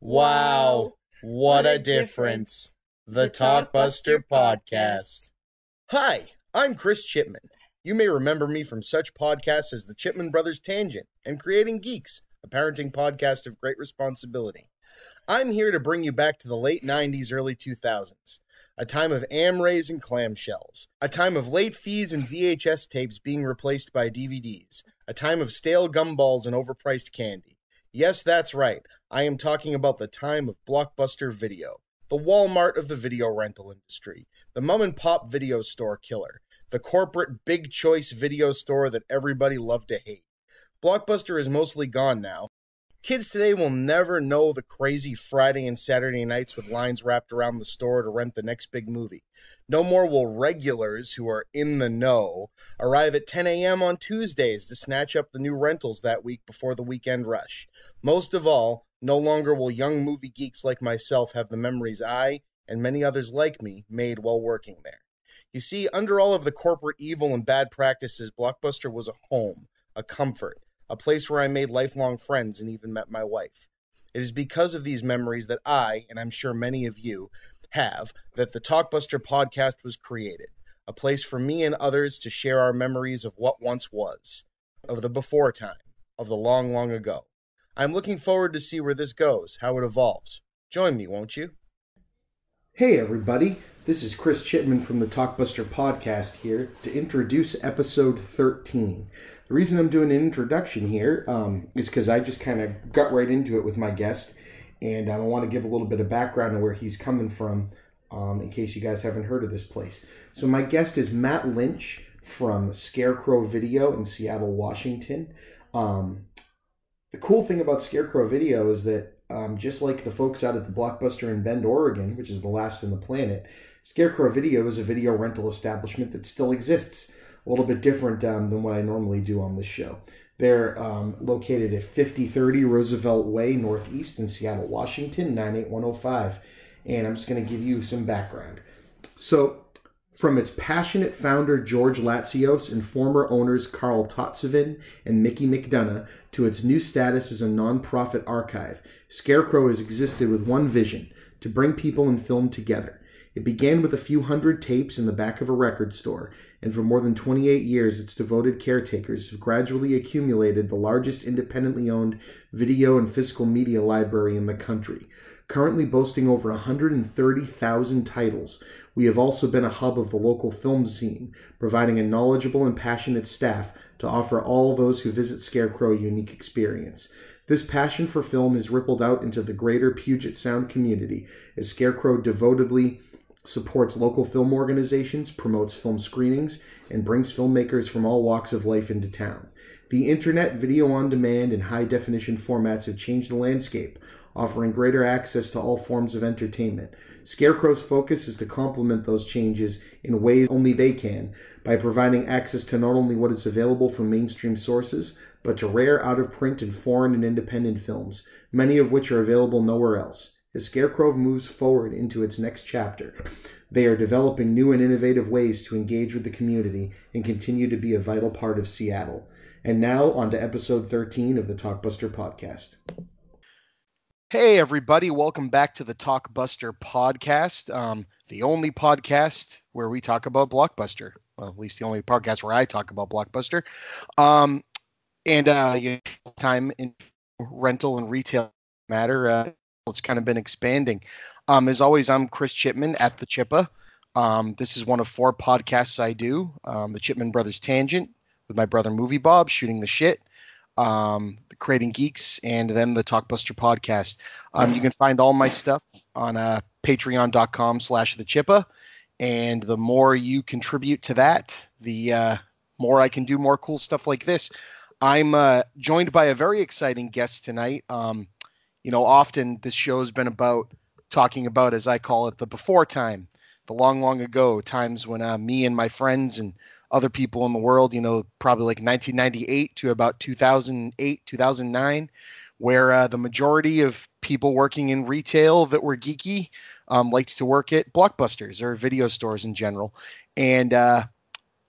Wow, what a difference. The Talkbuster Podcast. Hi, I'm Chris Chipman. You may remember me from such podcasts as the Chipman Brothers Tangent and Creating Geeks, a parenting podcast of great responsibility. I'm here to bring you back to the late 90s, early 2000s, a time of Amrays and clamshells, a time of late fees and VHS tapes being replaced by DVDs, a time of stale gumballs and overpriced candy. Yes, that's right. I am talking about the time of Blockbuster Video, the Walmart of the video rental industry, the mom-and-pop video store killer, the corporate big choice video store that everybody loved to hate. Blockbuster is mostly gone now. Kids today will never know the crazy Friday and Saturday nights with lines wrapped around the store to rent the next big movie. No more will regulars who are in the know arrive at 10 a.m. on Tuesdays to snatch up the new rentals that week before the weekend rush. Most of all, no longer will young movie geeks like myself have the memories I, and many others like me, made while working there. You see, under all of the corporate evil and bad practices, Blockbuster was a home, a comfort, a place where I made lifelong friends and even met my wife. It is because of these memories that I, and I'm sure many of you, have, that the Talkbuster Podcast was created. A place for me and others to share our memories of what once was, of the before time, of the long, long ago. I'm looking forward to see where this goes, how it evolves. Join me, won't you? Hey everybody, this is Chris Chipman from the Talkbuster Podcast here to introduce episode 13. The reason I'm doing an introduction here is because I just kind of got right into it with my guest, and I want to give a little bit of background on where he's coming from in case you guys haven't heard of this place. So my guest is Matt Lynch from Scarecrow Video in Seattle, Washington. The cool thing about Scarecrow Video is that just like the folks out at the Blockbuster in Bend, Oregon, which is the last on the planet, Scarecrow Video is a video rental establishment that still exists. A little bit different than what I normally do on this show. They're located at 5030 Roosevelt Way, Northeast in Seattle, Washington, 98105. And I'm just going to give you some background. So, from its passionate founder, George Latsios, and former owners Carl Totsevin and Mickey McDonough, to its new status as a non-profit archive, Scarecrow has existed with one vision: to bring people and film together. It began with a few hundred tapes in the back of a record store, and for more than 28 years, its devoted caretakers have gradually accumulated the largest independently owned video and physical media library in the country. Currently boasting over 130,000 titles, we have also been a hub of the local film scene, providing a knowledgeable and passionate staff to offer all those who visit Scarecrow a unique experience. This passion for film has rippled out into the greater Puget Sound community as Scarecrow devotedly supports local film organizations, promotes film screenings, and brings filmmakers from all walks of life into town. The internet, video on demand, and high-definition formats have changed the landscape, offering greater access to all forms of entertainment. Scarecrow's focus is to complement those changes in ways only they can, by providing access to not only what is available from mainstream sources, but to rare, out-of-print, and foreign and independent films, many of which are available nowhere else. As Scarecrow moves forward into its next chapter, they are developing new and innovative ways to engage with the community and continue to be a vital part of Seattle. And now, on to episode 13 of the Talkbuster Podcast. Hey, everybody. Welcome back to the Talkbuster Podcast, the only podcast where we talk about Blockbuster. Well, at least the only podcast where I talk about Blockbuster. Time in rental and retail matter. It's kind of been expanding. As always, I'm Chris Chipman at the Chippa. This is one of 4 podcasts I do. The Chipman Brothers Tangent with my brother Movie Bob, Shooting the Shit, Creating Geeks, and then the Talkbuster Podcast. You can find all my stuff on patreon.com/thechippa. And the more you contribute to that, the more I can do more cool stuff like this. I'm joined by a very exciting guest tonight. Often this show has been about talking about, as I call it, the before time, the long, long ago times when me and my friends and other people in the world, probably like 1998 to about 2008, 2009, where the majority of people working in retail that were geeky liked to work at Blockbusters or video stores in general. And,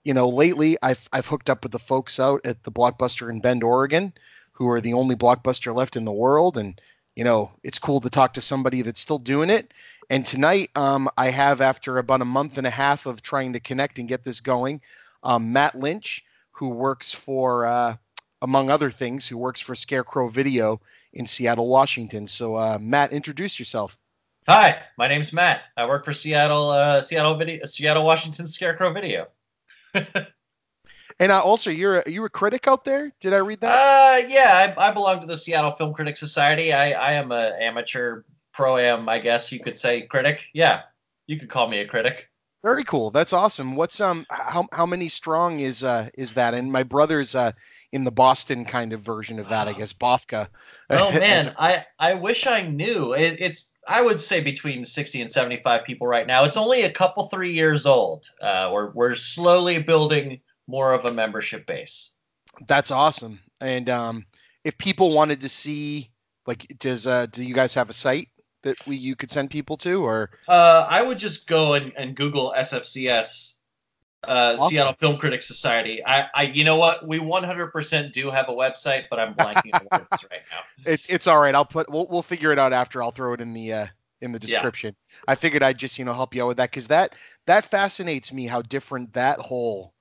lately I've hooked up with the folks out at the Blockbuster in Bend, Oregon, who are the only Blockbuster left in the world. And it's cool to talk to somebody that's still doing it. And tonight, I have, after about a month and a half of trying to connect and get this going, Matt Lynch, who works for, among other things, who works for Scarecrow Video in Seattle, Washington. So, Matt, introduce yourself. Hi, my name's Matt. I work for Seattle, Washington Scarecrow Video. And also, you're a critic out there? Did I read that? Yeah, I belong to the Seattle Film Critics Society. I am an amateur pro-am, I guess you could say, critic. Yeah, you could call me a critic. Very cool. That's awesome. What's how many strong is that? And my brother's in the Boston kind of version of that, I guess, Bofka. Oh man, I wish I knew. It's I would say between 60 and 75 people right now. It's only a couple 3 years old. We're slowly building more of a membership base. That's awesome. And if people wanted to see, like, do you guys have a site that you could send people to, or? I would just go and Google SFCS, awesome. Seattle Film Critics Society. You know what? We 100% do have a website, but I'm blanking on what it is right now. It's all right. We'll figure it out after. I'll throw it in the description. Yeah. I figured I'd just help you out with that, because that fascinates me, how different that whole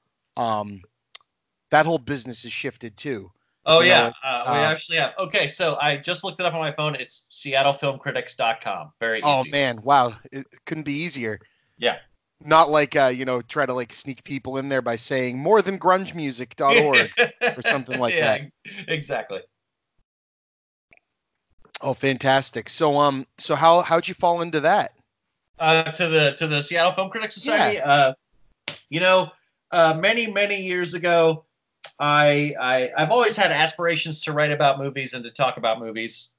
business has shifted too. Oh, yeah. We actually have. Okay, so I just looked it up on my phone. It's seattlefilmcritics.com. Very easy. Oh, man. Wow. It couldn't be easier. Yeah. Not like, try to like sneak people in there by saying morethangrungemusic.org or something like that. Exactly. Oh, fantastic. So how'd you fall into that? To the Seattle Film Critics Society? Yeah. Many years ago, I've always had aspirations to write about movies and to talk about movies.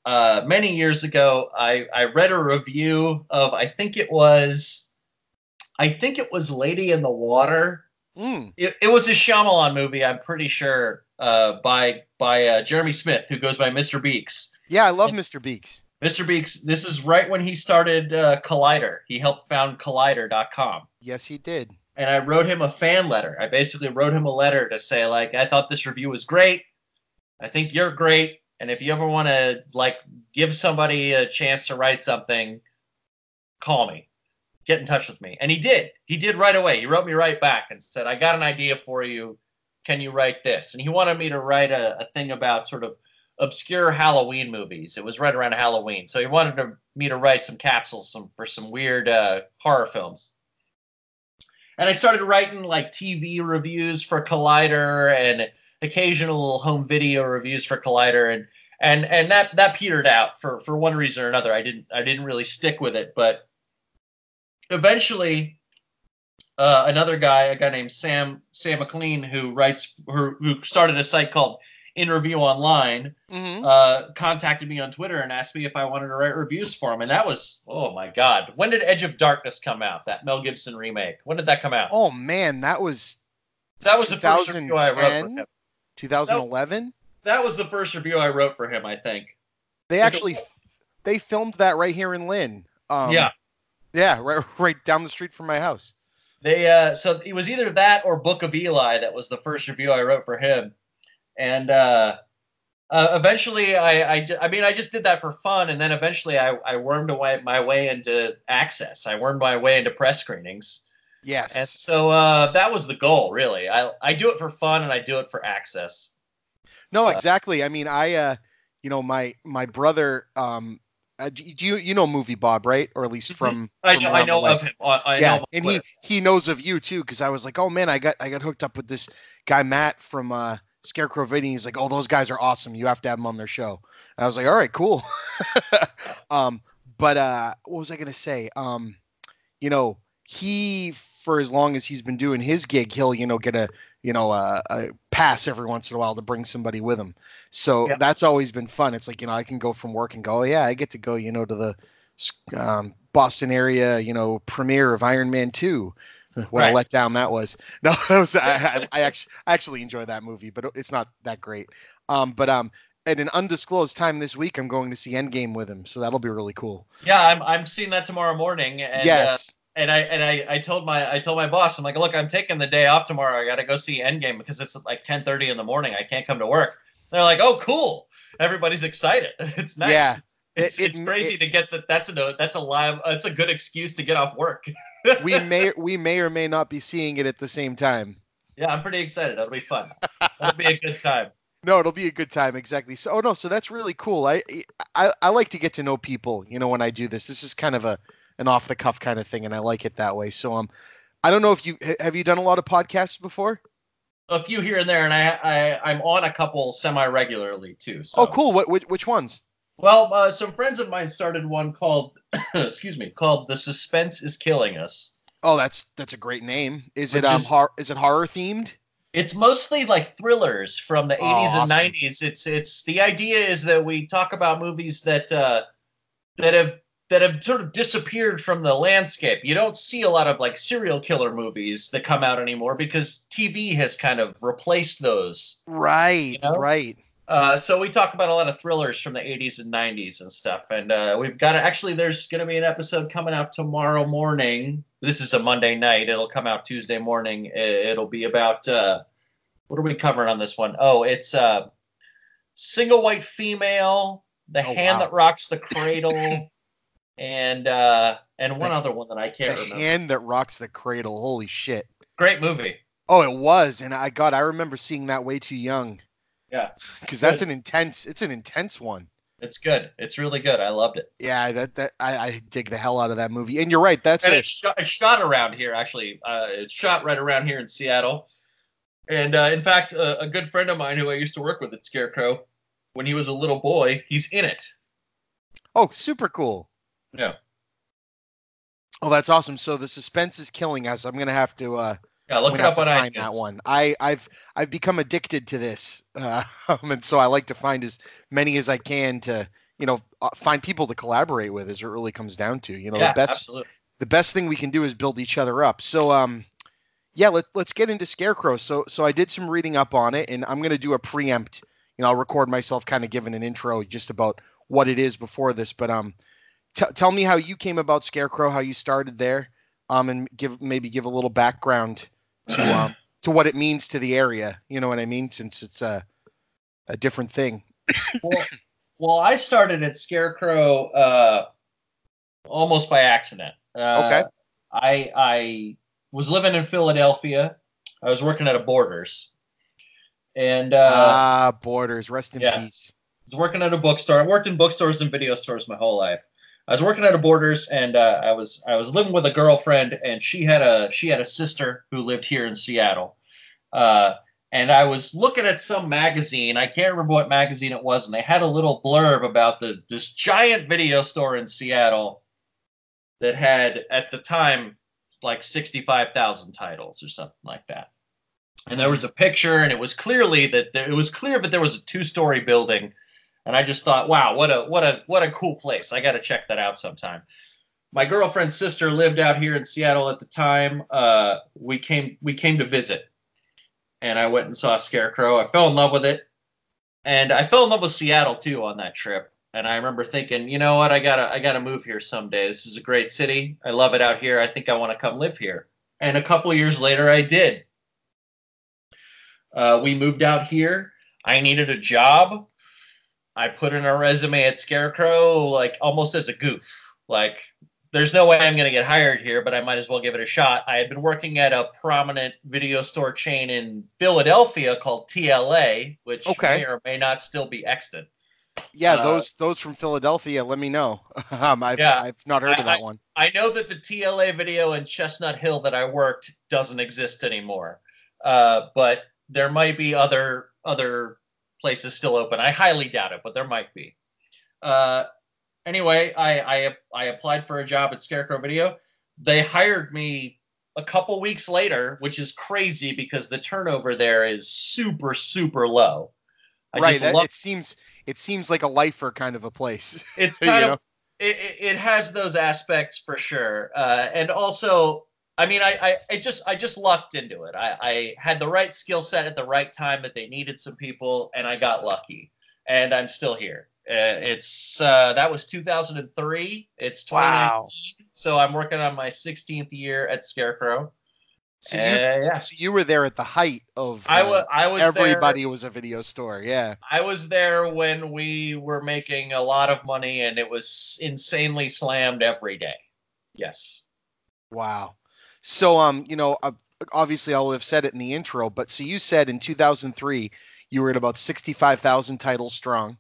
Many years ago, I read a review of I think it was Lady in the Water. It was a Shyamalan movie, I'm pretty sure, by Jeremy Smith, who goes by Mr. Beeks. Yeah, I love Mr. Beeks. Mr. Beeks, this is right when he started Collider. He helped found Collider.com. Yes, he did. And I wrote him a fan letter. I basically wrote him a letter to say, like, I thought this review was great. I think you're great. And if you ever want to, like, give somebody a chance to write something, call me. Get in touch with me. And he did. He did right away. He wrote me right back and said, I got an idea for you. Can you write this? And he wanted me to write a thing about sort of obscure Halloween movies. It was right around Halloween. So he wanted me to write some capsules for some weird horror films. And I started writing like TV reviews for Collider and occasional home video reviews for Collider, and that petered out for one reason or another. I didn't really stick with it, but eventually another guy, a guy named Sam McLean, who started a site called Interview Online, contacted me on Twitter and asked me if I wanted to write reviews for him. And that was, oh my God, when did Edge of Darkness come out? That Mel Gibson remake. When did that come out? Oh man, that was the first review I wrote for him. 2011. That was the first review I wrote for him, I think. They filmed that right here in Lynn. Yeah, right down the street from my house. So it was either that or Book of Eli. That was the first review I wrote for him. And eventually, I just did that for fun, and then eventually I wormed my way into Access. I wormed my way into press screenings. Yes. And so that was the goal, really. I do it for fun, and I do it for access. No, exactly. I mean, my brother. Do you know Movie Bob, right? Or at least from I know of him. I know and he knows of you too, because I was like, oh man, I got hooked up with this guy Matt from Scarecrow Video. He's like, oh, those guys are awesome. You have to have them on their show. And I was like, all right, cool. But what was I gonna say? He, for as long as he's been doing his gig, he'll get a pass every once in a while to bring somebody with him. So that's always been fun. It's like, I can go from work and go, oh yeah, I get to go to the Boston area premiere of Iron Man 2. What a letdown that was. No, I actually enjoy that movie, but it's not that great. But at an undisclosed time this week, I'm going to see Endgame with him, so that'll be really cool. Yeah, I'm seeing that tomorrow morning. And, yes. And I told my boss, I'm like, look, I'm taking the day off tomorrow. I got to go see Endgame because it's like 10:30 in the morning. I can't come to work. They're like, "Oh, cool!" Everybody's excited. It's nice. Yeah. It's crazy to get that. That's a live. That's a good excuse to get off work. We may or may not be seeing it at the same time. Yeah, I'm pretty excited. That'll be fun. That'll be a good time. No, it'll be a good time. Exactly. So, oh no, so that's really cool. I like to get to know people. When I do this. This is kind of an off the cuff kind of thing, and I like it that way. So, I don't know if have you done a lot of podcasts before? A few here and there, and I'm on a couple semi regularly too. So. Oh, cool. Which ones? Well, some friends of mine started one called, called "The Suspense Is Killing Us." Oh, that's a great name. Is it is it horror themed? It's mostly like thrillers from the 80s and awesome. 90s. It's the idea is that we talk about movies that have sort of disappeared from the landscape. You don't see a lot of like serial killer movies that come out anymore because TV has kind of replaced those. Right, right. So we talk about a lot of thrillers from the 80s and 90s and stuff. And we've got there's going to be an episode coming out tomorrow morning. This is a Monday night. It'll come out Tuesday morning. It'll be about, what are we covering on this one? Oh, it's Single White Female, The Hand That Rocks the Cradle, and one other one that I can't remember. The Hand That Rocks the Cradle. Holy shit. Great movie. Oh, it was. And I remember seeing that way too young. Yeah, because it's an intense one. It's good. It's really good. I loved it. Yeah, I dig the hell out of that movie. And you're right. It's shot around here. Actually, it's shot right around here in Seattle. And in fact, a good friend of mine who I used to work with at Scarecrow, when he was a little boy, he's in it. Oh, super cool. Yeah. Oh, that's awesome. So The Suspense Is Killing Us. I'm gonna have to. Look it up on iTunes. That one. I've become addicted to this, and so I like to find as many as I can to find people to collaborate with. As it really comes down to absolutely. The best thing we can do is build each other up. So let's get into Scarecrow. So I did some reading up on it, and I'm gonna do a preempt. I'll record myself kind of giving an intro just about what it is before this. But tell me how you came about Scarecrow, how you started there, and give a little background to what it means to the area. You know what I mean? Since it's a different thing. Well, I started at Scarecrow almost by accident. Okay. I was living in Philadelphia. I was working at a Borders. And Borders, rest in peace. I was working at a bookstore. I worked in bookstores and video stores my whole life. I was working at a Borders, and I was living with a girlfriend, and she had a sister who lived here in Seattle. And I was looking at some magazine. I can't remember what magazine it was, and they had a little blurb about this giant video store in Seattle that had at the time like 65,000 titles or something like that. And there was a picture, and it was clear that there was a 2-story building. And I just thought, wow, what a cool place. I got to check that out sometime. My girlfriend's sister lived out here in Seattle at the time. We came to visit, and I went and saw Scarecrow. I fell in love with it, and I fell in love with Seattle too on that trip. And I remember thinking, you know what, I gotta move here someday. This is a great city. I love it out here. I think I want to come live here. And a couple of years later, I did. We moved out here. I needed a job. I put in a resume at Scarecrow, like almost as a goof. Like, there's no way I'm going to get hired here, but I might as well give it a shot. I had been working at a prominent video store chain in Philadelphia called TLA, which may or may not still be extant. Yeah, those from Philadelphia, let me know. I've not heard of that one. I know that the TLA video in Chestnut Hill that I worked doesn't exist anymore, but there might be other places still open. I highly doubt it, but there might be. Anyway, I applied for a job at Scarecrow Video. They hired me a couple weeks later, which is crazy because the turnover there is super, super low. It seems like a lifer kind of a place. It's kind of it has those aspects for sure, and also, I mean, I just lucked into it. I had the right skill set at the right time that they needed some people, and I got lucky, and I'm still here. That was 2003. It's 2019, so I'm working on my 16th year at Scarecrow, So Yeah. you were there at the height of I was everybody there. was a video store. Yeah. I was there when we were making a lot of money, and it was insanely slammed every day. Yes. Wow. So obviously I'll have said it in the intro, but so you said in 2003 you were at about 65,000 titles strong.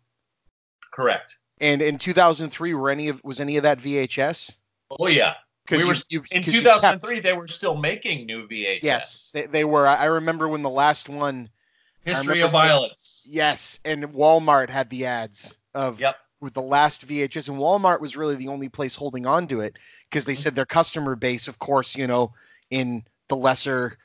Correct. And in 2003 was any of that VHS? Oh yeah. Because in 2003 they were still making new VHS. Yes, they were. I remember when the last one, History of Violence. Yes, and Walmart had the ads of Yep. with the last VHS, and Walmart was really the only place holding on to it because they said their customer base, of course, in the lesser,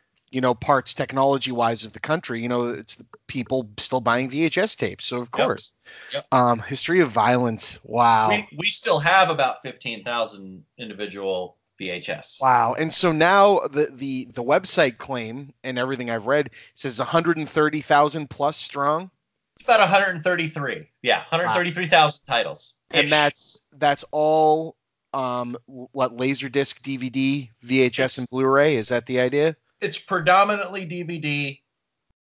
parts technology-wise of the country, it's the people still buying VHS tapes. So of course, Yep. History of Violence. Wow. We still have about 15,000 individual VHS. Wow. And so now the website claim and everything I've read says 130,000 plus strong. It's about 133. Yeah, 133,000 titles. And that's all what Laserdisc, DVD, VHS, and Blu-ray. Is that the idea? It's predominantly DVD,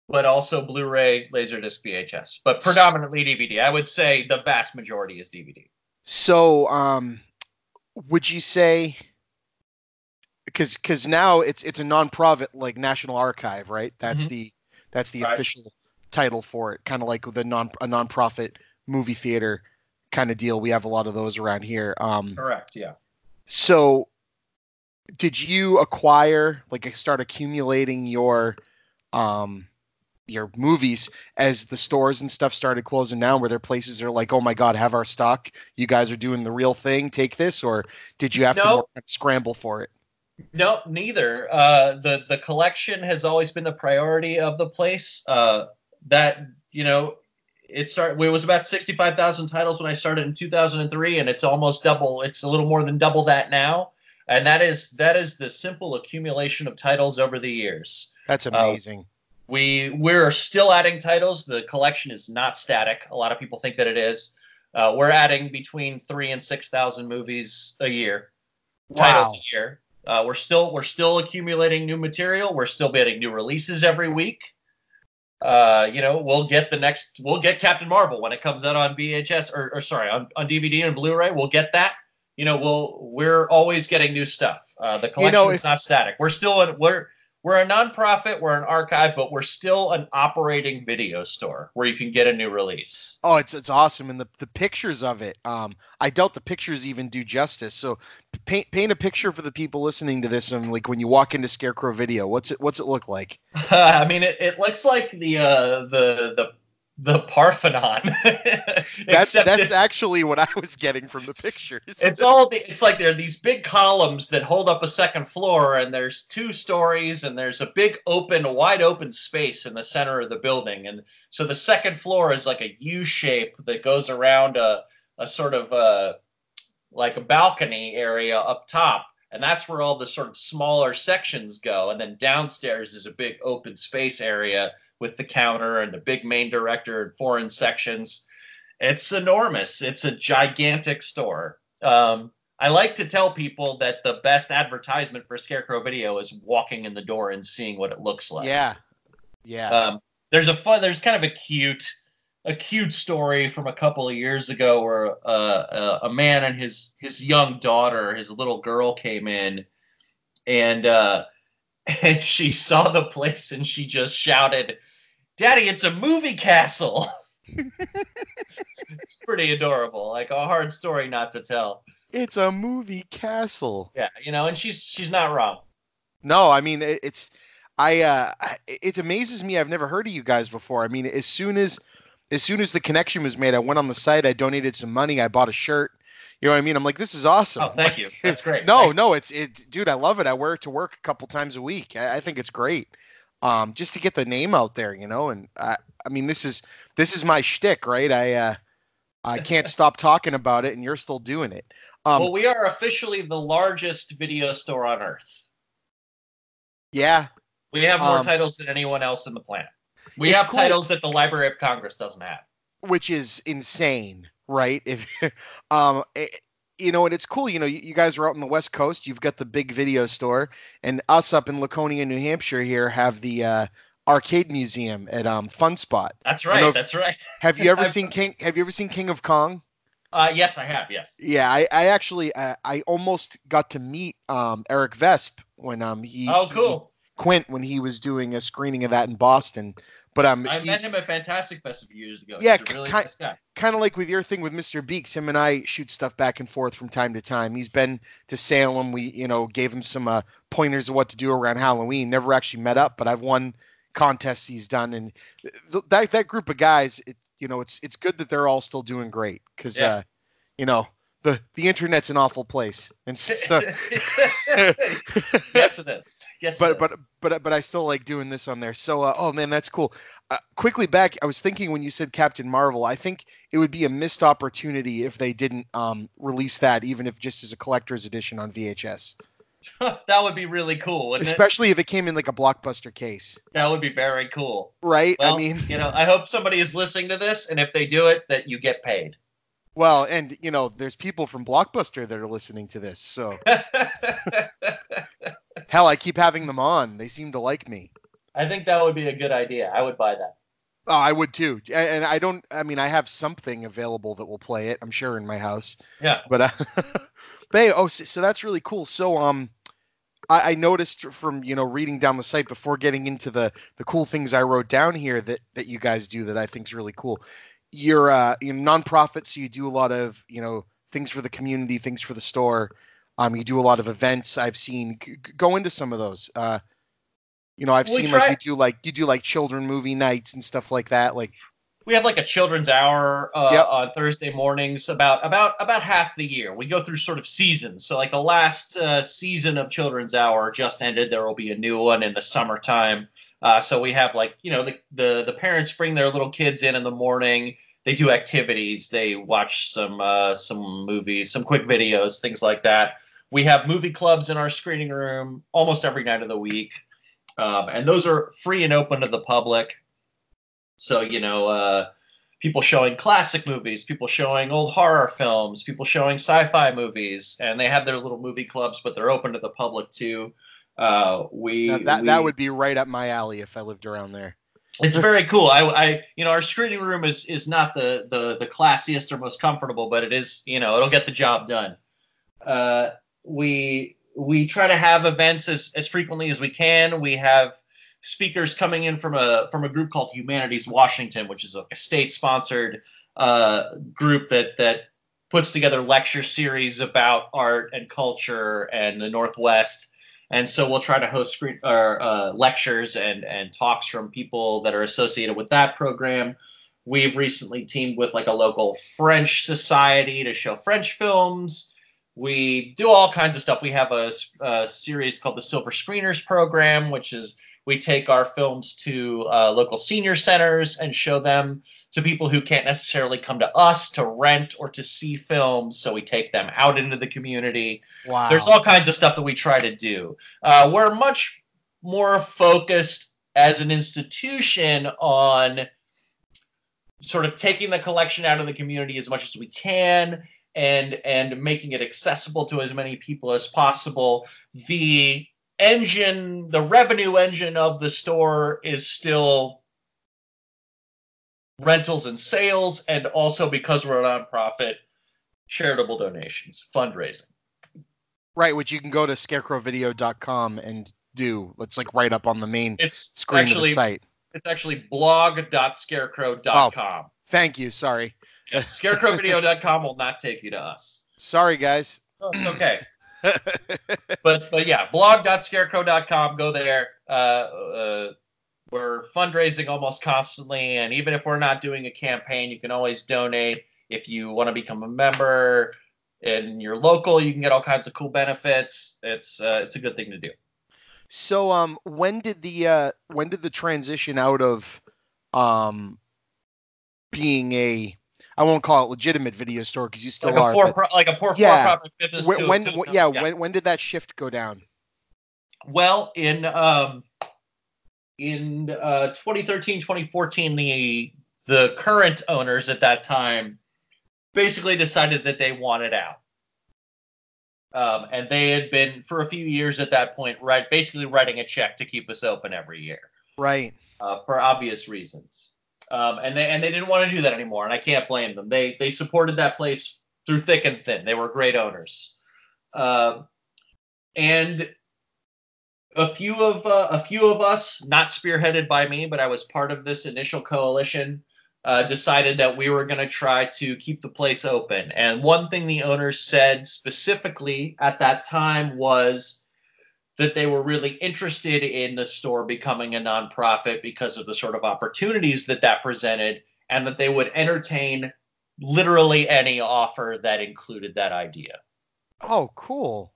but also Blu-ray, Laserdisc, VHS, but predominantly DVD. I would say the vast majority is DVD. So, would you say, because now it's a non-profit like National Archive, right? That's the right. Official title for it, kind of like with a non-profit movie theater kind of deal. We have a lot of those around here. Correct. Yeah. So, did you start accumulating your movies as the stores and stuff started closing down? Were there places that are like, oh my God, have our stock? You guys are doing the real thing. Take this, or did you have to scramble for it? No, neither. The collection has always been the priority of the place. It was about 65,000 titles when I started in 2003, and it's almost double. It's a little more than double that now. And that is the simple accumulation of titles over the years. That's amazing. We're still adding titles. The collection is not static. A lot of people think that it is. We're adding between 3,000 and 6,000 movies a year. Wow. Titles a year. We're still accumulating new material. We're still getting new releases every week. We'll get Captain Marvel when it comes out on VHS on DVD and Blu-ray. We'll get that. We're always getting new stuff. The collection is not static. We're a nonprofit, we're an archive, but we're still an operating video store where you can get a new release. Oh, it's awesome, and the pictures of it. I doubt the pictures even do justice. So, paint a picture for the people listening to this, and like when you walk into Scarecrow Video, what's it look like? I mean, it looks like the Parthenon. That's actually what I was getting from the pictures. It's like there are these big columns that hold up a second floor, and there's 2 stories, and there's a big wide open space in the center of the building. And so the second floor is like a U shape that goes around a sort of like a balcony area up top. And that's where all the sort of smaller sections go. And then downstairs is a big open space area with the counter and the big main director and foreign sections. It's enormous. It's a gigantic store. I like to tell people that the best advertisement for Scarecrow Video is walking in the door and seeing what it looks like. Yeah. There's kind of a cute story from a couple of years ago where a man and his young daughter, his little girl, came in, and she saw the place and she just shouted, "Daddy, it's a movie castle!" It's pretty adorable, like a hard story not to tell. It's a movie castle. Yeah, and she's not wrong. No, I mean it amazes me. I've never heard of you guys before. I mean, as soon as the connection was made, I went on the site, I donated some money, I bought a shirt. You know what I mean? I'm like, this is awesome. Oh, thank you. That's great. Dude, I love it. I wear it to work a couple times a week. I think it's great. Just to get the name out there, and I mean, this is my shtick, right? I can't stop talking about it, and you're still doing it. Well, we are officially the largest video store on Earth. Yeah. We have more titles than anyone else in the planet. We have titles that the Library of Congress doesn't have. Which is insane, right? If and it's cool. You guys are out on the West Coast. You've got the big video store, and us up in Laconia, New Hampshire, here have the arcade museum at Fun Spot. That's right. That's right. Have you ever seen King? Have you ever seen King of Kong? Yes, I have. Yes. Yeah, I actually I almost got to meet Eric Vesp when cool. Quint when he was doing a screening of that in Boston. But I met him at Fantastic Fest a few years ago. Yeah, he's a really nice guy. Kind of like with your thing with Mr. Beeks. Him and I shoot stuff back and forth from time to time. He's been to Salem. We gave him some pointers of what to do around Halloween. Never actually met up, but I've won contests he's done, and that group of guys. It's good that they're all still doing great because the internet's an awful place, and so yes it is. Yes, but I still like doing this on there. So oh man, that's cool. Quickly back, I was thinking when you said Captain Marvel, I think it would be a missed opportunity if they didn't release that, even if just as a collector's edition on VHS. That would be really cool, wouldn't Especially if it came in like a Blockbuster case. That would be very cool. Right? Well, I mean, I hope somebody is listening to this, and if they do it, that you get paid. Well, and there's people from Blockbuster that are listening to this, so hell, I keep having them on. They seem to like me. I think that would be a good idea. I would buy that. Oh, I would too. And I have something available that will play it, I'm sure, in my house. Yeah. But hey, so that's really cool. So I noticed from reading down the site before getting into the cool things I wrote down here that you guys do that I think is really cool. You're nonprofit, so you do a lot of things for the community, things for the store. You do a lot of events. I've seen go into some of those. I've seen you do like children movie nights and stuff like that. Like we have like a children's hour on Thursday mornings about half the year. We go through sort of seasons. So like the last season of children's hour just ended. There will be a new one in the summertime. So we have the parents bring their little kids in the morning. They do activities. They watch some movies, some quick videos, things like that. We have movie clubs in our screening room almost every night of the week. And those are free and open to the public. So, people showing classic movies, people showing old horror films, people showing sci-fi movies, and they have their little movie clubs, but they're open to the public too. That would be right up my alley if I lived around there. It's very cool. Our screening room is not the classiest or most comfortable, but it is, it'll get the job done. We try to have events as frequently as we can. We have speakers coming in from a group called Humanities Washington, which is like a state-sponsored group that puts together lecture series about art and culture and the Northwest. And so we'll try to host lectures and talks from people that are associated with that program. We've recently teamed with like a local French society to show French films. We do all kinds of stuff. We have a series called the Silver Screeners Program, which is we take our films to local senior centers and show them to people who can't necessarily come to us to rent or to see films. So we take them out into the community. Wow. There's all kinds of stuff that we try to do. We're much more focused as an institution on sort of taking the collection out of the community as much as we can and making it accessible to as many people as possible. The revenue engine of the store is still rentals and sales, and also, because we're a nonprofit, charitable donations, fundraising. Right, which you can go to scarecrowvideo.com and do. It's like right up on the main screen of the site. It's actually blog.scarecrow.com. Oh, thank you. Sorry. Yes, scarecrowvideo.com will not take you to us. Sorry, guys. Oh, it's okay. but yeah, blog.scarecrow.com. Go there. We're fundraising almost constantly, and even if we're not doing a campaign, you can always donate. If you want to become a member and you're local, you can get all kinds of cool benefits. It's a good thing to do. So when did the transition out of being a, I won't call it legitimate video store because you still are for-profit business. When did that shift go down? Well, in 2013, 2014, the current owners at that time basically decided that they wanted out. And they had been, for a few years at that point, basically writing a check to keep us open every year. Right. For obvious reasons. And they didn't want to do that anymore, and I can't blame them. They supported that place through thick and thin. They were great owners. And a few of us, not spearheaded by me, but I was part of this initial coalition, decided that we were going to try to keep the place open. And one thing the owners said specifically at that time was that they were really interested in the store becoming a nonprofit because of the sort of opportunities that presented, and that they would entertain literally any offer that included that idea. Oh, cool.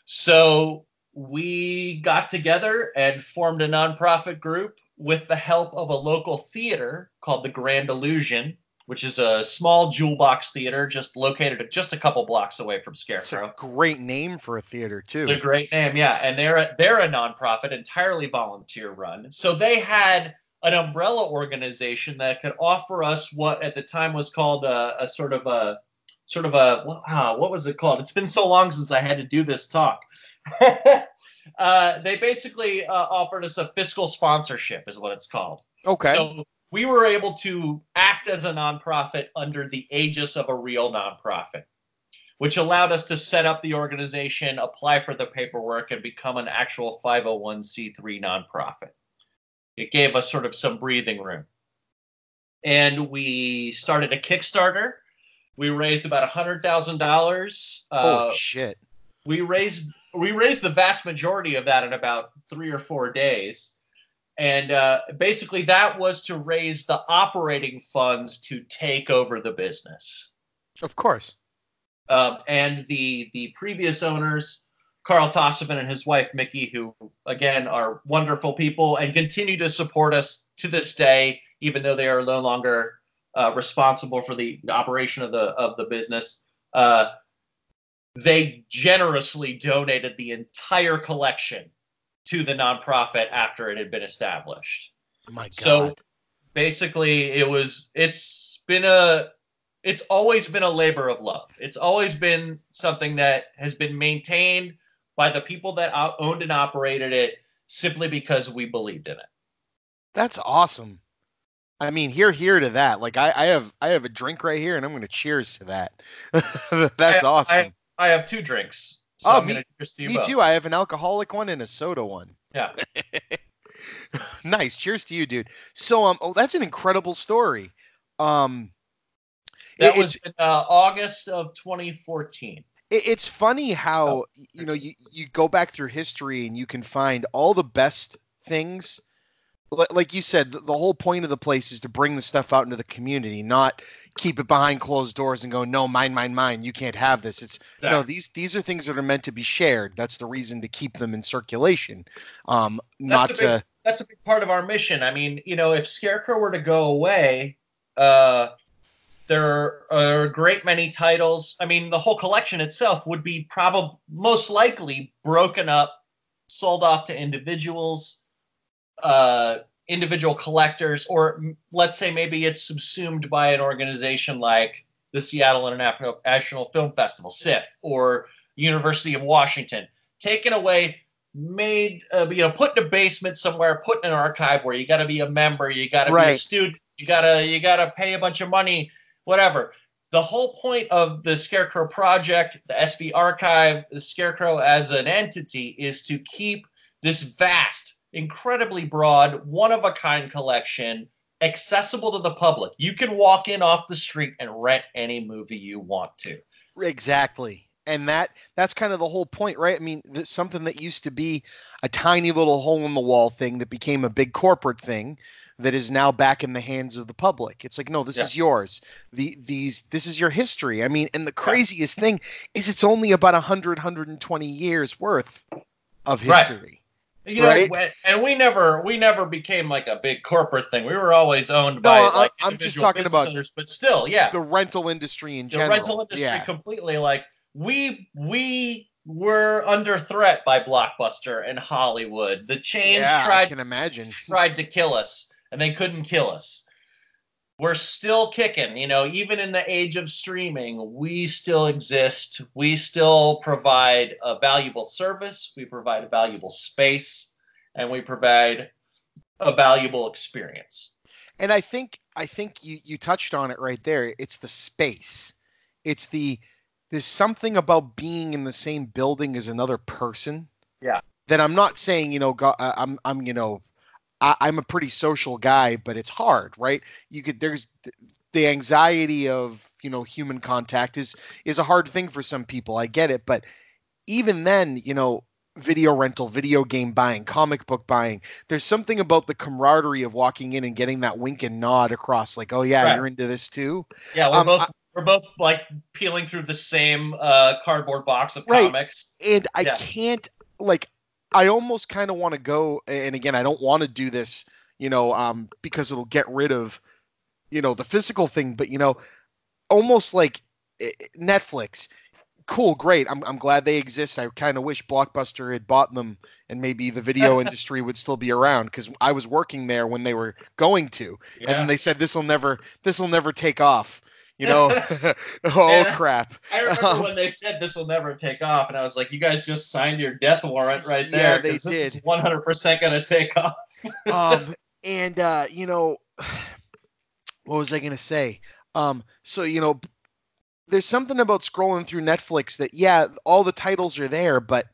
So we got together and formed a nonprofit group with the help of a local theater called the Grand Illusion, which is a small jewel box theater just located just a couple blocks away from Scarecrow. It's a great name for a theater, too. It's a great name, yeah. And they're a nonprofit, entirely volunteer run. So they had an umbrella organization that could offer us what at the time was called a sort of a what was it called? It's been so long since I had to do this talk. They basically offered us a fiscal sponsorship, is what it's called. Okay. So we were able to act as a nonprofit under the aegis of a real nonprofit, which allowed us to set up the organization, apply for the paperwork, and become an actual 501c3 nonprofit. It gave us sort of some breathing room. And we started a Kickstarter. We raised about $100,000. Oh, shit. We raised the vast majority of that in about 3 or 4 days. And basically that was to raise the operating funds to take over the business. Of course. And the previous owners, Carl Tossevin and his wife, Mickey, who, again, are wonderful people and continue to support us to this day, even though they are no longer responsible for the operation of the business. They generously donated the entire collection to the nonprofit after it had been established. Oh my God. So basically it's always been a labor of love. It's always been something that has been maintained by the people that owned and operated it simply because we believed in it. That's awesome. I mean, hear to that. Like I have a drink right here and I'm going to cheers to that. That's awesome. I have 2 drinks. So I'm gonna cheers to you me both. too. I have an alcoholic one and a soda one. Yeah. Nice. Cheers to you, dude. So, that's an incredible story. That was in August of 2014. It's funny how, you go back through history and you can find all the best things. Like you said, the whole point of the place is to bring the stuff out into the community, not keep it behind closed doors and go, no, mine. You can't have this. It's exactly. These are things that are meant to be shared. That's the reason to keep them in circulation. That's a big part of our mission. I mean, if Scarecrow were to go away, there are a great many titles. I mean, the whole collection itself would be most likely broken up, sold off to individuals, individual collectors, or let's say maybe it's subsumed by an organization like the Seattle International Film Festival, SIFF, or University of Washington, taken away, made, put in a basement somewhere, put in an archive where you got to be a member, you got to be a student, you got to pay a bunch of money, whatever. The whole point of the Scarecrow project, the SV Archive, the Scarecrow as an entity, is to keep this vast, incredibly broad, one-of-a-kind collection accessible to the public. You can walk in off the street and rent any movie you want to. Exactly. And that's kind of the whole point, right? I mean, something that used to be a tiny little hole-in-the-wall thing that became a big corporate thing that is now back in the hands of the public. It's like, no, this is yours. This is your history. I mean, and the craziest thing is it's only about 120 years worth of history. Right. And we never became like a big corporate thing. We were always owned by I'm just talking about owners, but still, the rental industry in general. The rental industry completely. Like we were under threat by Blockbuster and Hollywood. The chains tried to kill us, and they couldn't kill us. we're still kicking, even in the age of streaming, we still exist. We still provide a valuable service. We provide a valuable space, and we provide a valuable experience. And I think you touched on it right there. It's the space. There's something about being in the same building as another person. Yeah. That I'm not saying, I'm a pretty social guy, but it's hard, right? There's the anxiety of, human contact is a hard thing for some people. I get it. But even then, video rental, video game buying, comic book buying, there's something about the camaraderie of walking in and getting that wink and nod across, like, oh yeah, right. You're into this too. Yeah. We're both like peeling through the same cardboard box of comics. And I can't, like, I almost kind of want to go, and again, I don't want to do this, because it'll get rid of, the physical thing, but, almost like Netflix. Cool, great. I'm glad they exist. I kind of wish Blockbuster had bought them and maybe the video industry would still be around, because I was working there when they were going to. Yeah. And then they said, this will never take off. Crap. I remember when they said this will never take off, and I was like, you guys just signed your death warrant right there. Yeah, they did. This is 100% going to take off. What was I going to say? So, there's something about scrolling through Netflix that, yeah, all the titles are there, but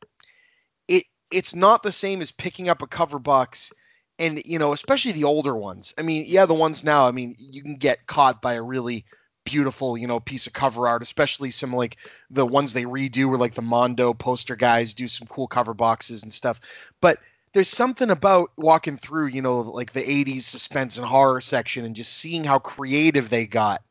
it's not the same as picking up a cover box. And, especially the older ones. I mean, yeah, the ones now, I mean, you can get caught by a really beautiful, piece of cover art, especially some like the ones they redo where like the Mondo poster guys do some cool cover boxes and stuff. But there's something about walking through, like the 80s suspense and horror section and just seeing how creative they got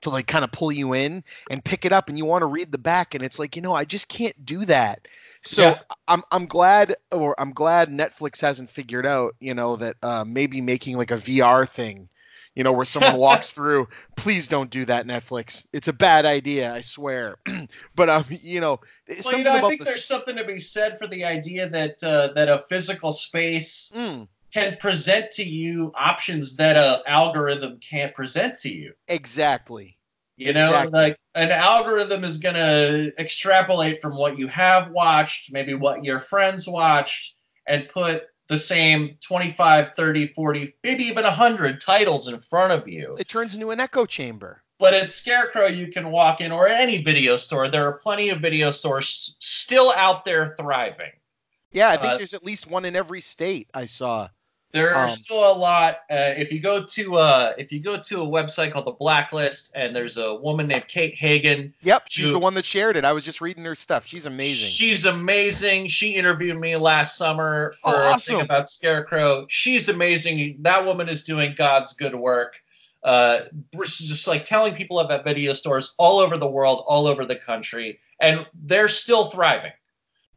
to like kind of pull you in and pick it up, and you want to read the back, and it's like, I just can't do that. So yeah. I'm glad Netflix hasn't figured out, that maybe making like a VR thing, where someone walks through. Please don't do that, Netflix. It's a bad idea, I swear. But I think there's something to be said for the idea that a physical space can present to you options that an algorithm can't present to you. Exactly. Like an algorithm is going to extrapolate from what you have watched, maybe what your friends watched, and put the same 25, 30, 40, maybe even 100 titles in front of you. It turns into an echo chamber. But at Scarecrow, you can walk in, or any video store. There are plenty of video stores still out there thriving. Yeah, I think there's at least one in every state I saw. There are still a lot. If you go to a website called The Blacklist, and there's a woman named Kate Hagen. Yep, she's the one that shared it. I was just reading her stuff. She's amazing. She's amazing. She interviewed me last summer for a thing about Scarecrow. She's amazing. That woman is doing God's good work. She's just like telling people about video stores all over the world, all over the country, and they're still thriving.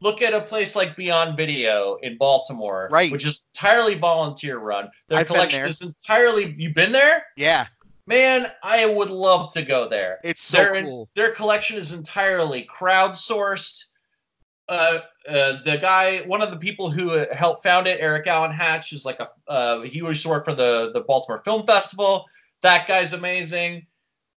Look at a place like Beyond Video in Baltimore, right, which is entirely volunteer run. Their collection is entirely... You've been there? Yeah. Man, I would love to go there. It's so cool. Their collection is entirely crowdsourced. The guy, one of the people who helped found it, Eric Allen Hatch, is like he used to work for the Baltimore Film Festival. That guy's amazing.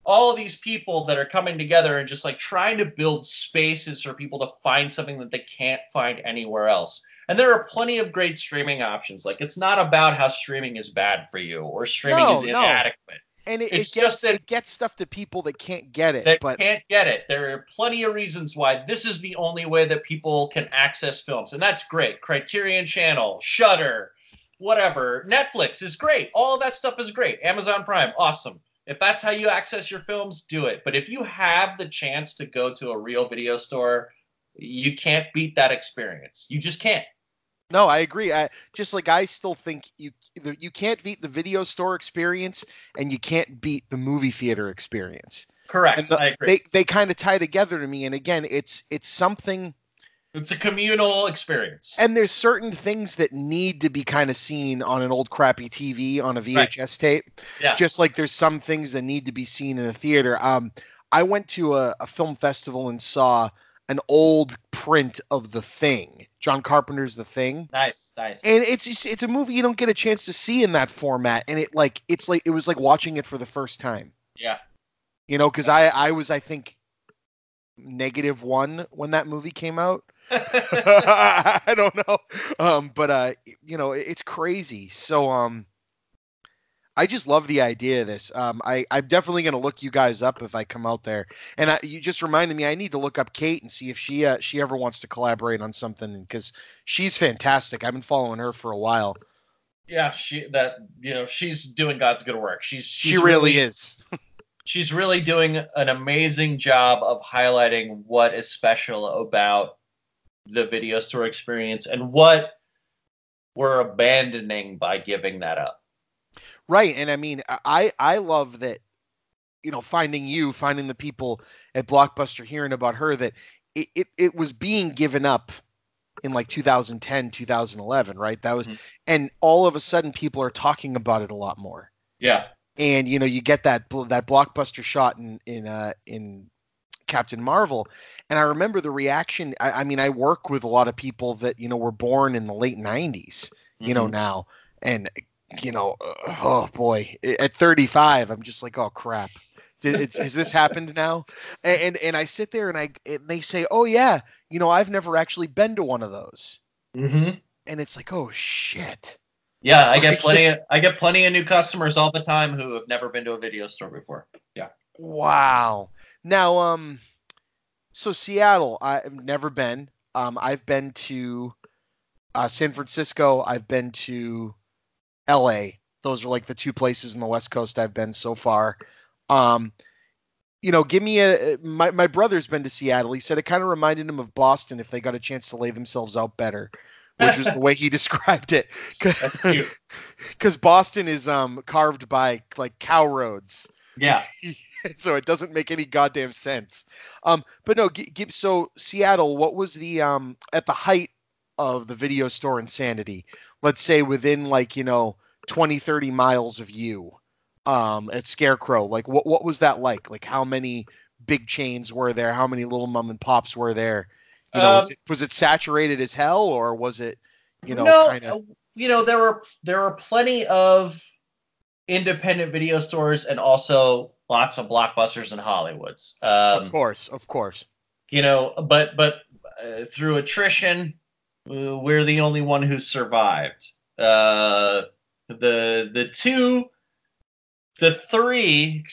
All of these people that are coming together and just like trying to build spaces for people to find something that they can't find anywhere else. And there are plenty of great streaming options. Like, it's not about how streaming is bad for you or streaming is inadequate. And it gets stuff to people that can't get it. Can't get it. There are plenty of reasons why this is the only way that people can access films. And that's great. Criterion Channel, Shudder, whatever. Netflix is great. All of that stuff is great. Amazon Prime, awesome. If that's how you access your films, do it. But if you have the chance to go to a real video store, you can't beat that experience. You just can't. No, I agree. I still think you can't beat the video store experience, and you can't beat the movie theater experience. Correct. I agree. They kind of tie together to me. And again, it's something. It's a communal experience. And there's certain things that need to be kind of seen on an old crappy TV on a VHS tape. Yeah. Just like there's some things that need to be seen in a theater. I went to a film festival and saw an old print of The Thing, John Carpenter's The Thing. Nice. And it's a movie you don't get a chance to see in that format, and it was like watching it for the first time. Yeah. Because I was, I think, -1 when that movie came out. I don't know. But it's crazy. So I just love the idea of this. I'm definitely going to look you guys up if I come out there. And you just reminded me, I need to look up Kate and see if she ever wants to collaborate on something, because she's fantastic. I've been following her for a while. Yeah, she's doing God's good work. She really is. She's really doing an amazing job of highlighting what is special about the video store experience and what we're abandoning by giving that up. Right. And I mean, I love that, finding the people at Blockbuster, hearing about her, that it was being given up in like 2010, 2011, right? That was, and all of a sudden people are talking about it a lot more. Yeah. And, you get that Blockbuster shot in Captain Marvel. And I remember the reaction. I mean, I work with a lot of people that, were born in the late 90s, now. And, oh boy, at 35, I'm just like, oh crap. Has this happened now? And I sit there and they say, oh yeah, I've never actually been to one of those. Mm-hmm. And it's like, oh shit. Yeah, I get plenty of new customers all the time who have never been to a video store before. Yeah. Wow. Now, so Seattle, I've never been. I've been to San Francisco. I've been to LA. Those are like the two places in the West Coast I've been so far. Give me my brother's been to Seattle. He said it kind of reminded him of Boston if they got a chance to lay themselves out better, which was the way he described it. Because Boston is carved by like cow roads. Yeah. So it doesn't make any goddamn sense. But no, so Seattle, what was the at the height of the video store insanity? Let's say within 20, 30 miles of you, at Scarecrow, like what was that like? Like how many big chains were there? How many little mom and pops were there? Was it saturated as hell, or was it, no, there were plenty of independent video stores and also lots of Blockbusters and Hollywoods. Of course. But through attrition, we're the only one who survived. The three,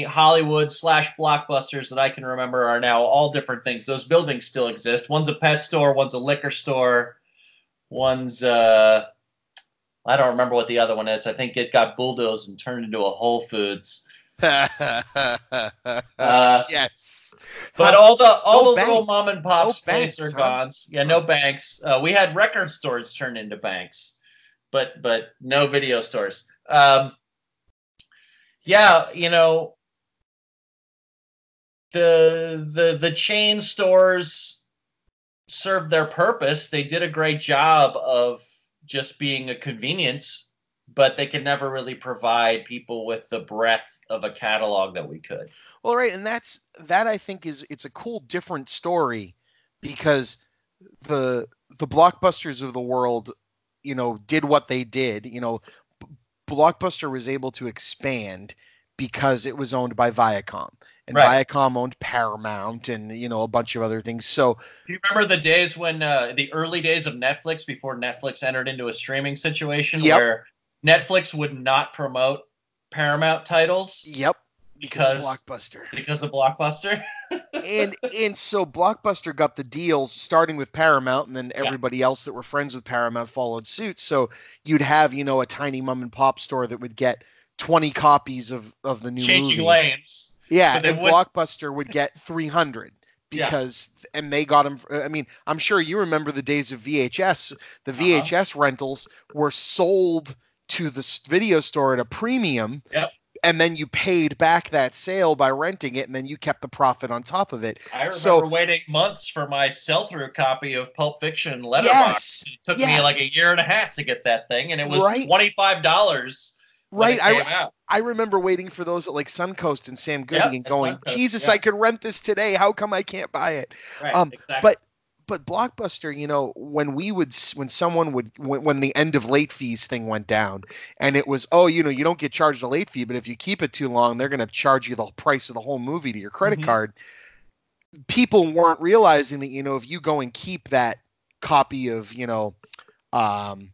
Hollywood / Blockbusters that I can remember are now all different things. Those buildings still exist. One's a pet store, one's a liquor store, one's I don't remember what the other one is. I think it got bulldozed and turned into a Whole Foods. Yes. But all the banks. little mom and pop space are gone. Huh? Yeah, no banks. We had record stores turn into banks, but no video stores. The chain stores served their purpose. They did a great job of just being a convenience, but they could never really provide people with the breadth of a catalog that we could. Well, right, and that I think it's a cool, different story, because the Blockbusters of the world, did what they did. Blockbuster was able to expand because it was owned by Viacom, and right. Viacom owned Paramount and, a bunch of other things. So do you remember the days when the early days of Netflix, before Netflix entered into a streaming situation, where Netflix would not promote Paramount titles? Yep. Because of Blockbuster. and so Blockbuster got the deals starting with Paramount, and then everybody else that were friends with Paramount followed suit. So you'd have, a tiny mom and pop store that would get 20 copies of the new Changing movie. Lanes. Yeah, and Blockbuster would get 300 because, and they got them. I mean, I'm sure you remember the days of VHS. The VHS rentals were sold to the video store at a premium. Yep. And then you paid back that sale by renting it, and then you kept the profit on top of it. I remember waiting months for my sell-through copy of Pulp Fiction Letterboxd. It took me like a year and a half to get that thing, and it was $25 Right. when it came out. I remember waiting for those at like Suncoast and Sam Goody and going, Suncoast, Jesus, yeah. I could rent this today. How come I can't buy it? Right, exactly. But Blockbuster, you know, when the end of late fees thing went down, and it was, oh, you know, you don't get charged a late fee, but if you keep it too long, they're going to charge you the price of the whole movie to your credit card. People weren't realizing that, you know, if you go and keep that copy of, you know, the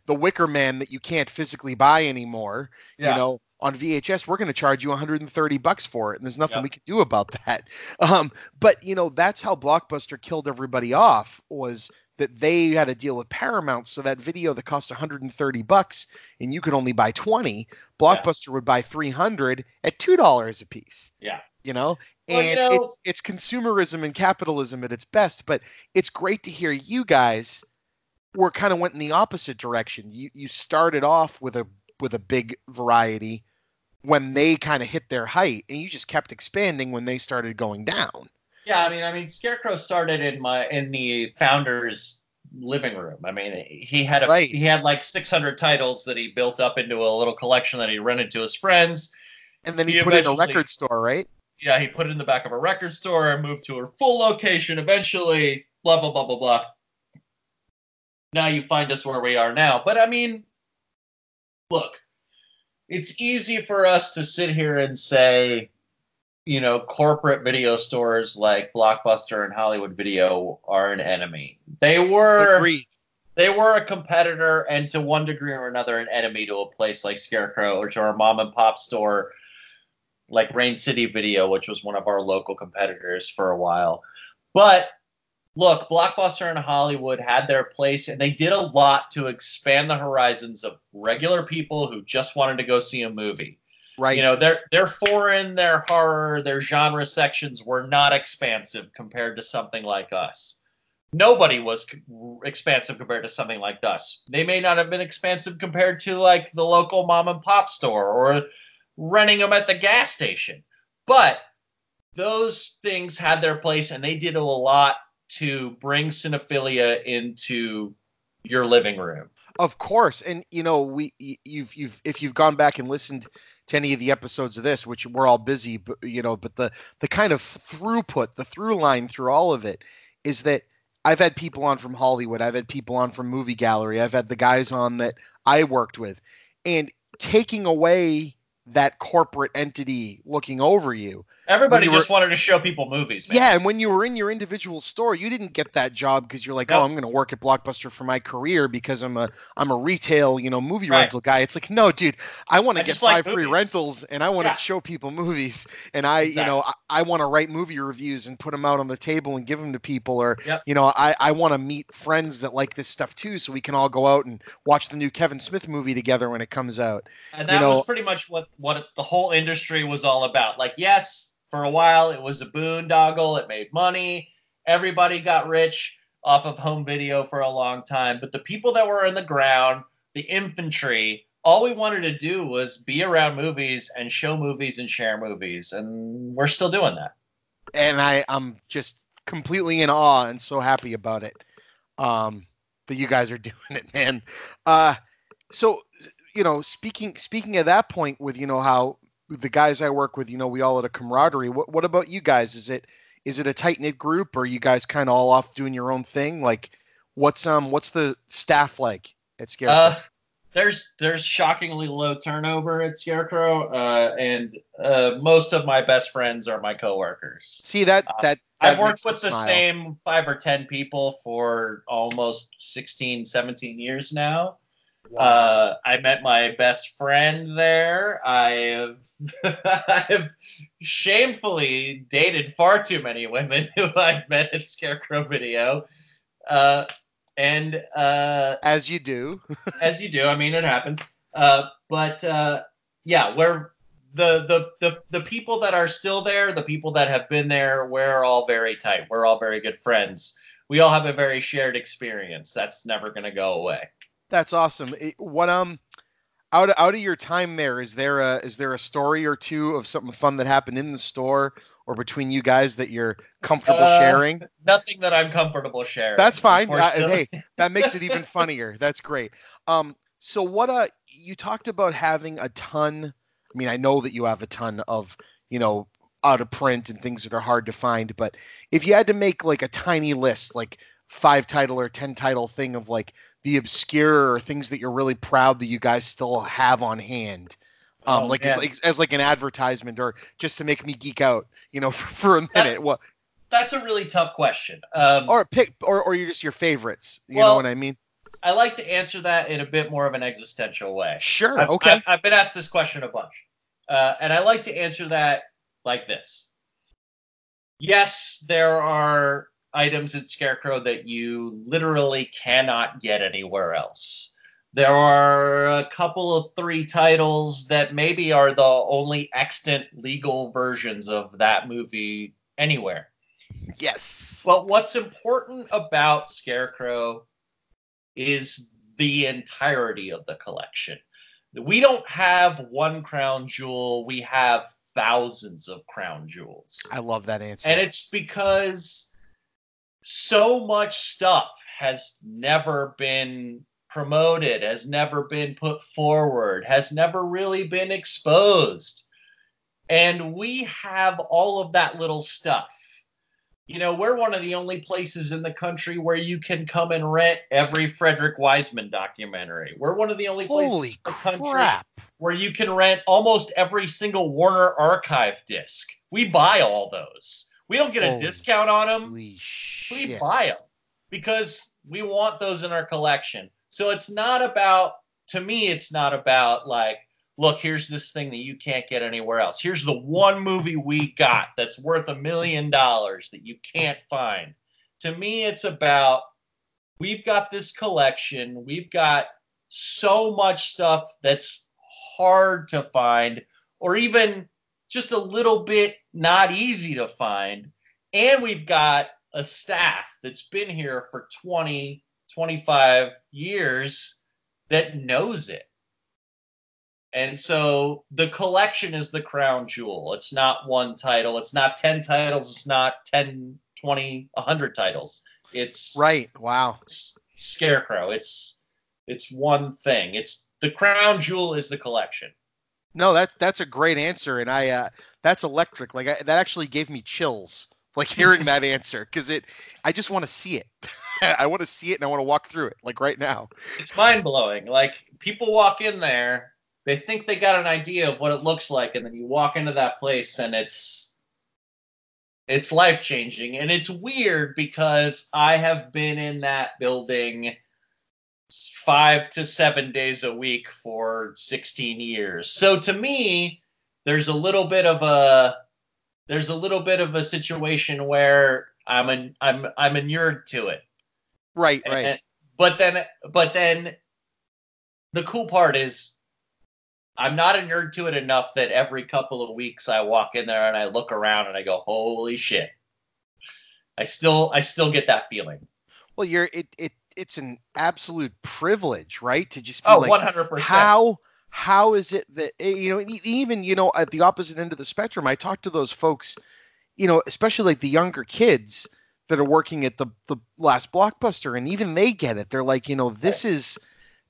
Wicker Man that you can't physically buy anymore, you know, on VHS, we're going to charge you $130 for it, and there's nothing we can do about that. But you know, that's how Blockbuster killed everybody off, was that they had a deal with Paramount, so that video that cost $130 and you could only buy 20, Blockbuster would buy 300 at $2 a piece. Yeah. You know, well, and you know, it's consumerism and capitalism at its best, but it's great to hear you guys were kind of went in the opposite direction. You started off with a big variety when they kind of hit their height, and you just kept expanding when they started going down. Yeah, I mean, Scarecrow started in the founder's living room. I mean, he had like 600 titles that he built up into a little collection that he rented to his friends, and then he put it in a record store, right? Yeah, he put it in the back of a record store, moved to a full location eventually. Blah blah blah blah blah. Now you find us where we are now. But I mean, look, it's easy for us to sit here and say, you know, corporate video stores like Blockbuster and Hollywood Video are an enemy. They were a competitor, and to one degree or another, an enemy to a place like Scarecrow or to our mom and pop store like Rain City Video, which was one of our local competitors for a while. But look, Blockbuster and Hollywood had their place, and they did a lot to expand the horizons of regular people who just wanted to go see a movie. Right. You know, their foreign, their horror, their genre sections were not expansive compared to something like us. Nobody was expansive compared to something like us. They may not have been expansive compared to like the local mom and pop store or renting them at the gas station. But those things had their place, and they did a lot to bring cinephilia into your living room. Of course. And you know, if you've gone back and listened to any of the episodes of this, which we're all busy, but you know, but the kind of through line through all of it is that I've had people on from Hollywood, I've had people on from Movie Gallery, I've had the guys on that I worked with, and taking away that corporate entity looking over you. Everybody just wanted to show people movies, man. Yeah, and when you were in your individual store, you didn't get that job because you're like, oh, I'm going to work at Blockbuster for my career because I'm a retail, you know, movie rental guy. It's like, no, dude, I want to get 5 free rentals, and I want to show people movies, and you know, I want to write movie reviews and put them out on the table and give them to people, or you know, I want to meet friends that like this stuff too, so we can all go out and watch the new Kevin Smith movie together when it comes out. And that was pretty much what the whole industry was all about. Like, yes, for a while, it was a boondoggle. It made money. Everybody got rich off of home video for a long time. But the people that were in the ground, the infantry, all we wanted to do was be around movies and show movies and share movies. And we're still doing that. And I'm just completely in awe and so happy about it that you guys are doing it, man. So, you know, speaking of that point with, you know, how the guys I work with, you know, we all had a camaraderie. What about you guys? Is it a tight knit group, or are you guys kind of all off doing your own thing? Like, what's the staff like at Scarecrow? There's shockingly low turnover at Scarecrow, and most of my best friends are my coworkers. See that I've worked with the same 5 or 10 people for almost 16, 17 years now. Wow. I met my best friend there. I have shamefully dated far too many women who I've met at Scarecrow Video. And as you do. I mean, it happens. But we're the people that are still there, the people that have been there, we're all very tight. We're all very good friends. We all have a very shared experience. That's never going to go away. That's awesome. What out of your time there, is there a story or two of something fun that happened in the store or between you guys that you're comfortable sharing? Nothing that I'm comfortable sharing. That's fine. Hey, that makes it even funnier. That's great. So you talked about having a ton. I mean, I know that you have a ton of, out of print and things that are hard to find, but if you had to make like a tiny list, like 5 title or 10 title thing of like the obscure or things that you're really proud that you guys still have on hand, like as like an advertisement or just to make me geek out, for a minute. That's a really tough question. Or you're just your favorites. You know what I mean? I like to answer that in a bit more of an existential way. Sure. Okay. I've been asked this question a bunch. And I like to answer that like this. Yes, there are items in Scarecrow that you literally cannot get anywhere else. There are a couple of 3 titles that maybe are the only extant legal versions of that movie anywhere. Yes. But what's important about Scarecrow is the entirety of the collection. We don't have one crown jewel. We have thousands of crown jewels. I love that answer. And it's because so much stuff has never been promoted, has never been put forward, has never really been exposed. And we have all of that little stuff. We're one of the only places in the country where you can come and rent every Frederick Wiseman documentary. We're one of the only places in the country where you can rent almost every single Warner Archive disc. We buy all those. We don't get a discount on them. We buy them because we want those in our collection. So it's not about, to me, it's not about like, look, here's this thing that you can't get anywhere else. Here's the one movie we got that's worth $1 million that you can't find. To me, it's about, we've got this collection. We've got so much stuff that's hard to find, or even just a little bit not easy to find. And we've got a staff that's been here for 20, 25 years that knows it. And so the collection is the crown jewel. It's not one title. It's not 10 titles. It's not 10, 20, 100 titles. It's right. Wow. It's Scarecrow. It's one thing. It's the crown jewel is the collection. No, that's a great answer. And that's electric. Like that actually gave me chills, like hearing that answer. Cause I just want to see it. I want to see it and I want to walk through it like right now. It's mind blowing. Like people walk in there, they think they got an idea of what it looks like, and then you walk into that place, and it's life-changing. And it's weird because I have been in that building 5 to 7 days a week for 16 years. So to me, there's a little bit of a situation where I'm inured to it. Right. But then the cool part is, I'm not inured to it enough that every couple of weeks I walk in there and I look around and I go, holy shit. I still get that feeling. Well, it's an absolute privilege, right? To just be 100%. How is it that, even, at the opposite end of the spectrum, I talk to those folks, especially like the younger kids that are working at the last Blockbuster, and even they get it. They're like,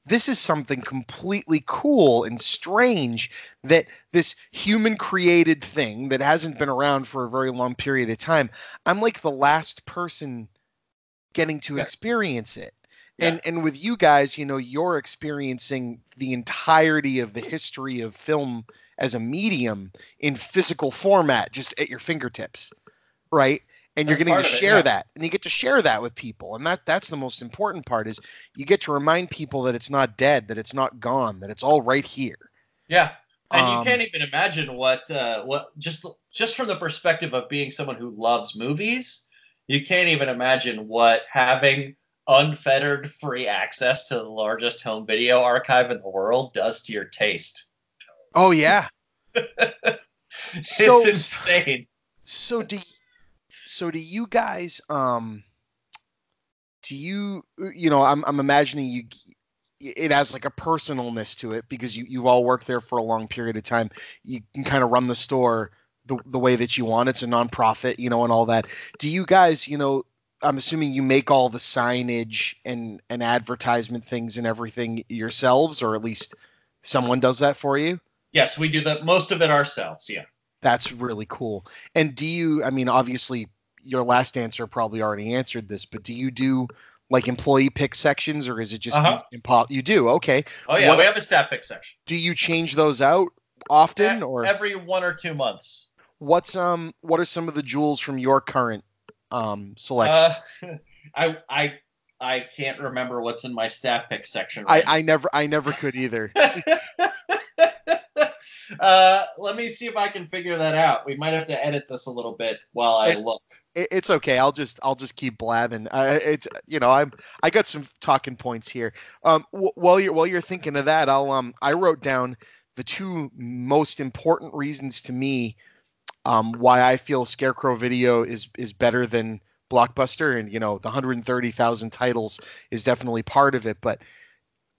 this is something completely cool and strange, that this human created thing that hasn't been around for a very long period of time. I'm like the last person getting to experience it. Yeah. And with you guys, you're experiencing the entirety of the history of film as a medium in physical format, just at your fingertips. Right. And you're getting to share that, and you get to share that with people. And that's the most important part, is you get to remind people that it's not dead, that it's not gone, that it's all right here. Yeah. And you can't even imagine what just from the perspective of being someone who loves movies, you can't even imagine what having unfettered free access to the largest home video archive in the world does to your taste. Oh yeah. It's insane. So do you guys, I'm imagining it has like a personalness to it, because you've all worked there for a long period of time. You can kind of run the store the way that you want. It's a nonprofit, and all that. Do you guys, I'm assuming you make all the signage and advertisement things and everything yourselves, or at least someone does that for you? Yes, we do most of it ourselves. Yeah. That's really cool. And do you, I mean, obviously your last answer probably already answered this, but do you do like employee pick sections, or is it just you do? Okay. Oh yeah, we have a staff pick section. Do you change those out often, or every 1 or 2 months? What are some of the jewels from your current selection? I can't remember what's in my staff pick section. Right I never could either. Let me see if I can figure that out. We might have to edit this a little bit while I look. It's okay. I'll just keep blabbing. It's I got some talking points here. While you're thinking of that, I wrote down the 2 most important reasons to me why I feel Scarecrow Video is better than Blockbuster, and the 130,000 titles is definitely part of it, but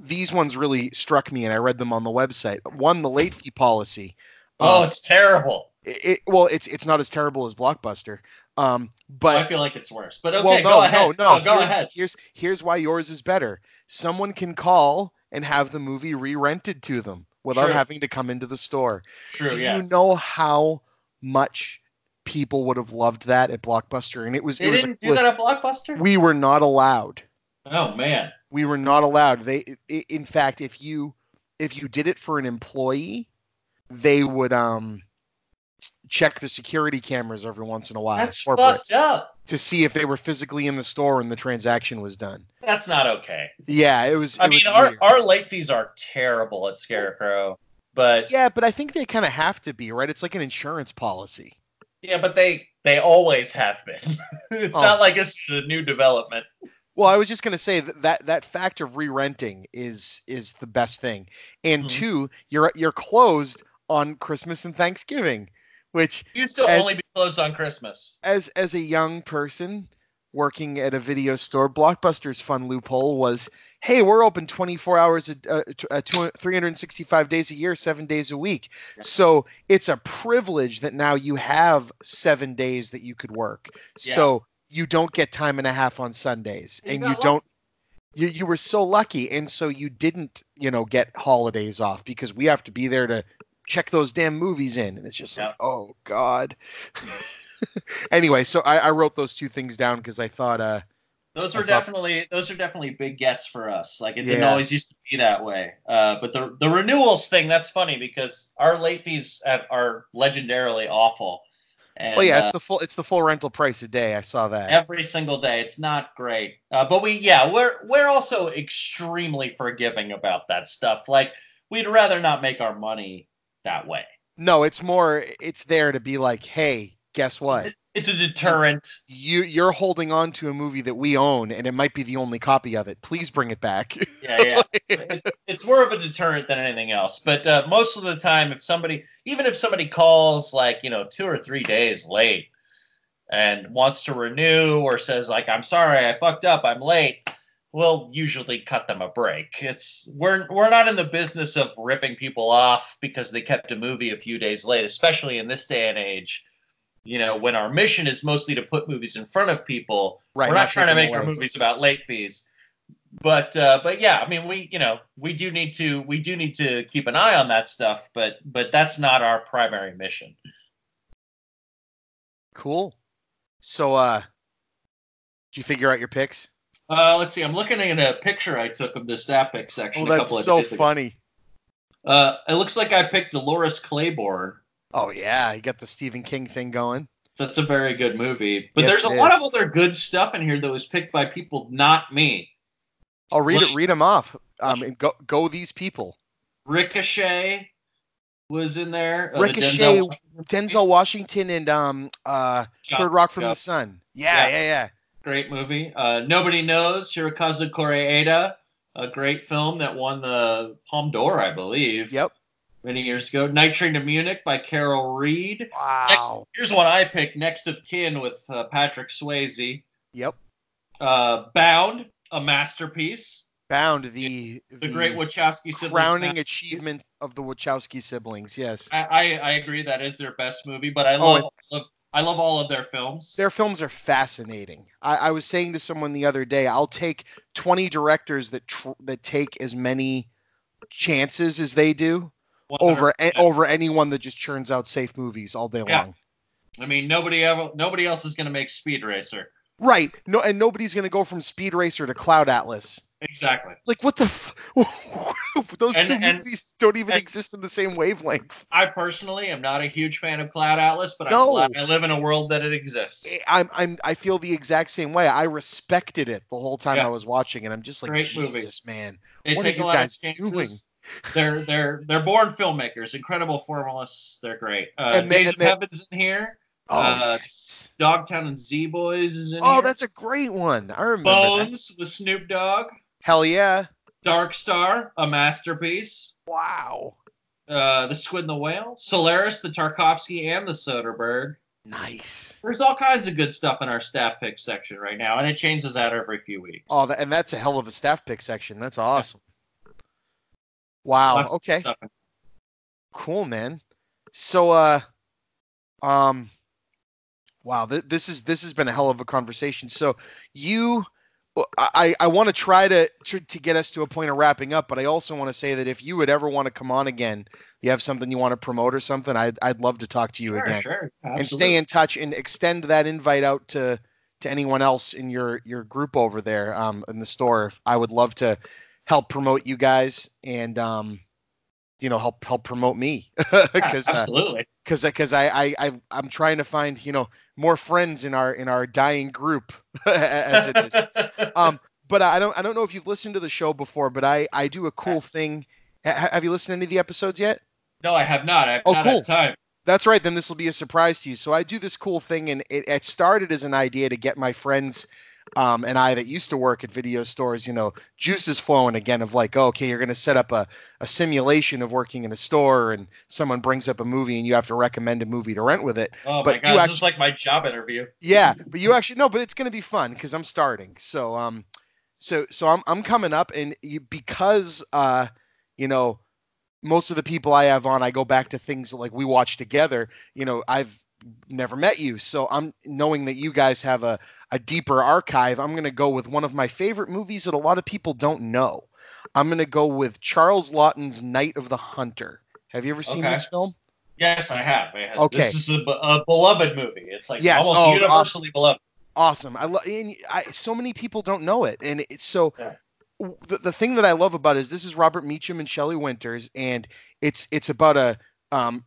these ones really struck me, and I read them on the website. One, the late fee policy. It's terrible. It's not as terrible as Blockbuster, but I feel like it's worse. But okay, go ahead. No, go ahead. Here's why yours is better. Someone can call and have the movie re-rented to them without having to come into the store. True. Do yes. you know how much people would have loved that at Blockbuster? And they didn't do that at Blockbuster? We were not allowed. Oh man. We were not allowed. In fact, if you did it for an employee, they would check the security cameras every once in a while. That's fucked up. To see if they were physically in the store when the transaction was done. That's not okay. Yeah, it was. Our late fees are terrible at Scarecrow, but I think they kind of have to be, right? It's like an insurance policy. Yeah, but they always have been. It's not like it's a new development. Well, I was just going to say that fact of re-renting is the best thing. And 2, you're closed on Christmas and Thanksgiving, which you still only be closed on Christmas. As a young person working at a video store, Blockbuster's fun loophole was, hey, we're open 24 hours, 365 days a year, 7 days a week. Yeah. So it's a privilege that now you have 7 days that you could work. Yeah. So you don't get time and a half on Sundays, and you don't. You were so lucky, and so you didn't, get holidays off because we have to be there to check those damn movies in, and it's just like, oh God. Anyway, so I wrote those 2 things down because I thought those are definitely big gets for us. Like it didn't always used to be that way. But the renewals thing, that's funny because our late fees are legendarily awful. And, it's the full rental price a day. I saw that every single day. It's not great, but we're also extremely forgiving about that stuff. Like we'd rather not make our money that way. No, it's there to be like, hey, guess what? It's a deterrent. You're holding on to a movie that we own, and it might be the only copy of it. Please bring it back. Yeah. It's more of a deterrent than anything else. But most of the time, even if somebody calls like 2 or 3 days late and wants to renew or says like, I'm sorry, I fucked up, I'm late, we'll usually cut them a break. We're not in the business of ripping people off because they kept a movie a few days late, especially in this day and age. When our mission is mostly to put movies in front of people, right, we're not trying to make our movies about late fees. But yeah, I mean, we do need to keep an eye on that stuff, but that's not our primary mission. Cool. So, did you figure out your picks? Let's see. I'm looking at a picture I took of the stat pick section. Oh, that's so funny. It looks like I picked Dolores Claiborne. Oh, yeah. You got the Stephen King thing going. That's a very good movie. But there's a lot of other good stuff in here that was picked by people not me. Oh, read them off. Go these people. Ricochet was in there. Ricochet, Denzel Washington, and Third Rock from the Sun. Yeah. Great movie. Nobody Knows, Hirokazu Koreeda, a great film that won the Palme d'Or, I believe. Yep. Many years ago. Night Train to Munich by Carol Reed. Wow. Here's one I picked, Next of Kin with Patrick Swayze. Yep. Bound, a masterpiece. Bound, the great Wachowski siblings. Crowning achievement of the Wachowski siblings, yes. I agree that is their best movie, but I love I love all of their films. Their films are fascinating. I was saying to someone the other day, I'll take 20 directors that take as many chances as they do over 100%. anyone that just churns out safe movies all day long. I mean, nobody else is going to make Speed Racer. Right. No, and nobody's going to go from Speed Racer to Cloud Atlas. Exactly. Like, what the those two movies don't even exist in the same wavelength. I personally am not a huge fan of Cloud Atlas, but I'm glad I live in a world that it exists. I feel the exact same way. I respected it the whole time I was watching, and I'm just like, great Jesus, movie. Man. They what take are you a lot guys of chances. doing? They're born filmmakers, incredible formalists. They're great. Days of Heaven's in here. Yes. Dogtown and Z-Boys is in here. Oh, that's a great one. I remember Bones with Snoop Dogg. Hell yeah. Dark Star, a masterpiece. Wow. The Squid and the Whale. Solaris, the Tarkovsky, and the Soderbergh. Nice. There's all kinds of good stuff in our staff pick section right now, and it changes out every few weeks. Oh, and that's a hell of a staff pick section. That's awesome. Yeah. Wow. Lots okay. Cool, man. So, wow, this has been a hell of a conversation. So I want to try to get us to a point of wrapping up, but I also want to say that if you would ever want to come on again, you have something you want to promote or something, I'd love to talk to you again. Sure. Absolutely. And stay in touch and extend that invite out to anyone else in your group over there in the store. I would love to help promote you guys and help promote me absolutely. Because I'm trying to find more friends in our dying group as it is. But I don't know if you've listened to the show before, but I do a cool thing. Have you listened to any of the episodes yet? No, I have not. I've not had time. That's right. Then this will be a surprise to you. So I do this cool thing, and it started as an idea to get my friends and I that used to work at video stores, juices flowing again of like, okay, you're going to set up a simulation of working in a store, and someone brings up a movie and you have to recommend a movie to rent with it. Oh my God, this is like my job interview. Yeah, but you actually, no, but it's going to be fun because I'm starting. So, I'm coming up, and because, most of the people I have on, I go back to things like we watch together. I've never met you, so I'm knowing that you guys have a deeper archive. I'm going to go with one of my favorite movies that a lot of people don't know. I'm going to go with Charles Laughton's Night of the Hunter. Have you ever seen this film? Yes, I have. Okay. This is a beloved movie. It's like almost universally beloved. Awesome. So many people don't know it, and it's so. Yeah. The thing that I love about it is this is Robert Meacham and Shelley Winters, and it's about a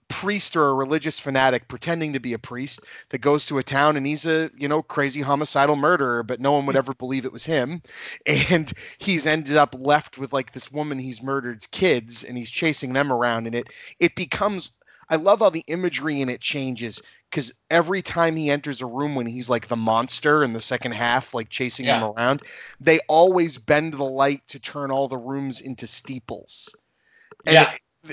priest or a religious fanatic pretending to be a priest that goes to a town, and he's a crazy homicidal murderer, but no one would ever believe it was him, and he's ended up left with like this woman he's murdered's kids, and he's chasing them around, and it becomes. I love how the imagery in it changes. Because every time he enters a room when he's like the monster in the second half, like chasing them around, they always bend the light to turn all the rooms into steeples. And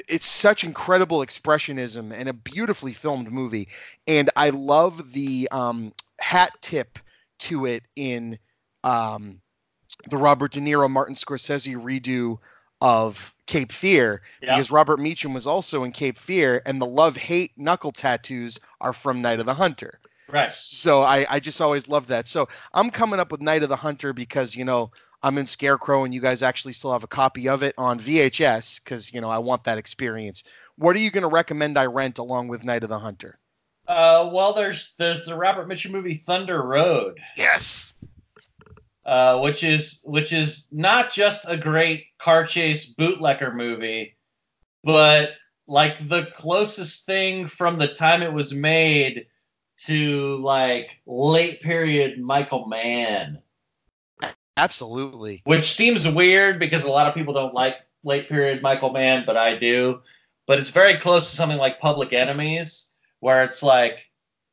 it's such incredible expressionism and a beautifully filmed movie. And I love the hat tip to it in the Robert De Niro, Martin Scorsese redo of Cape Fear, because Robert Meacham was also in Cape Fear, and the love-hate knuckle tattoos are from Night of the Hunter. Right. So I just always loved that. So I'm coming up with Night of the Hunter because, I'm in Scarecrow and you guys actually still have a copy of it on VHS because, I want that experience. What are you going to recommend I rent along with Night of the Hunter? Well, there's the Robert Mitchum movie Thunder Road. Yes. Which is not just a great car chase bootlegger movie, but like the closest thing from the time it was made to like late period Michael Mann. Absolutely. Which seems weird because a lot of people don't like late period Michael Mann, but I do. But it's very close to something like Public Enemies, where it's like,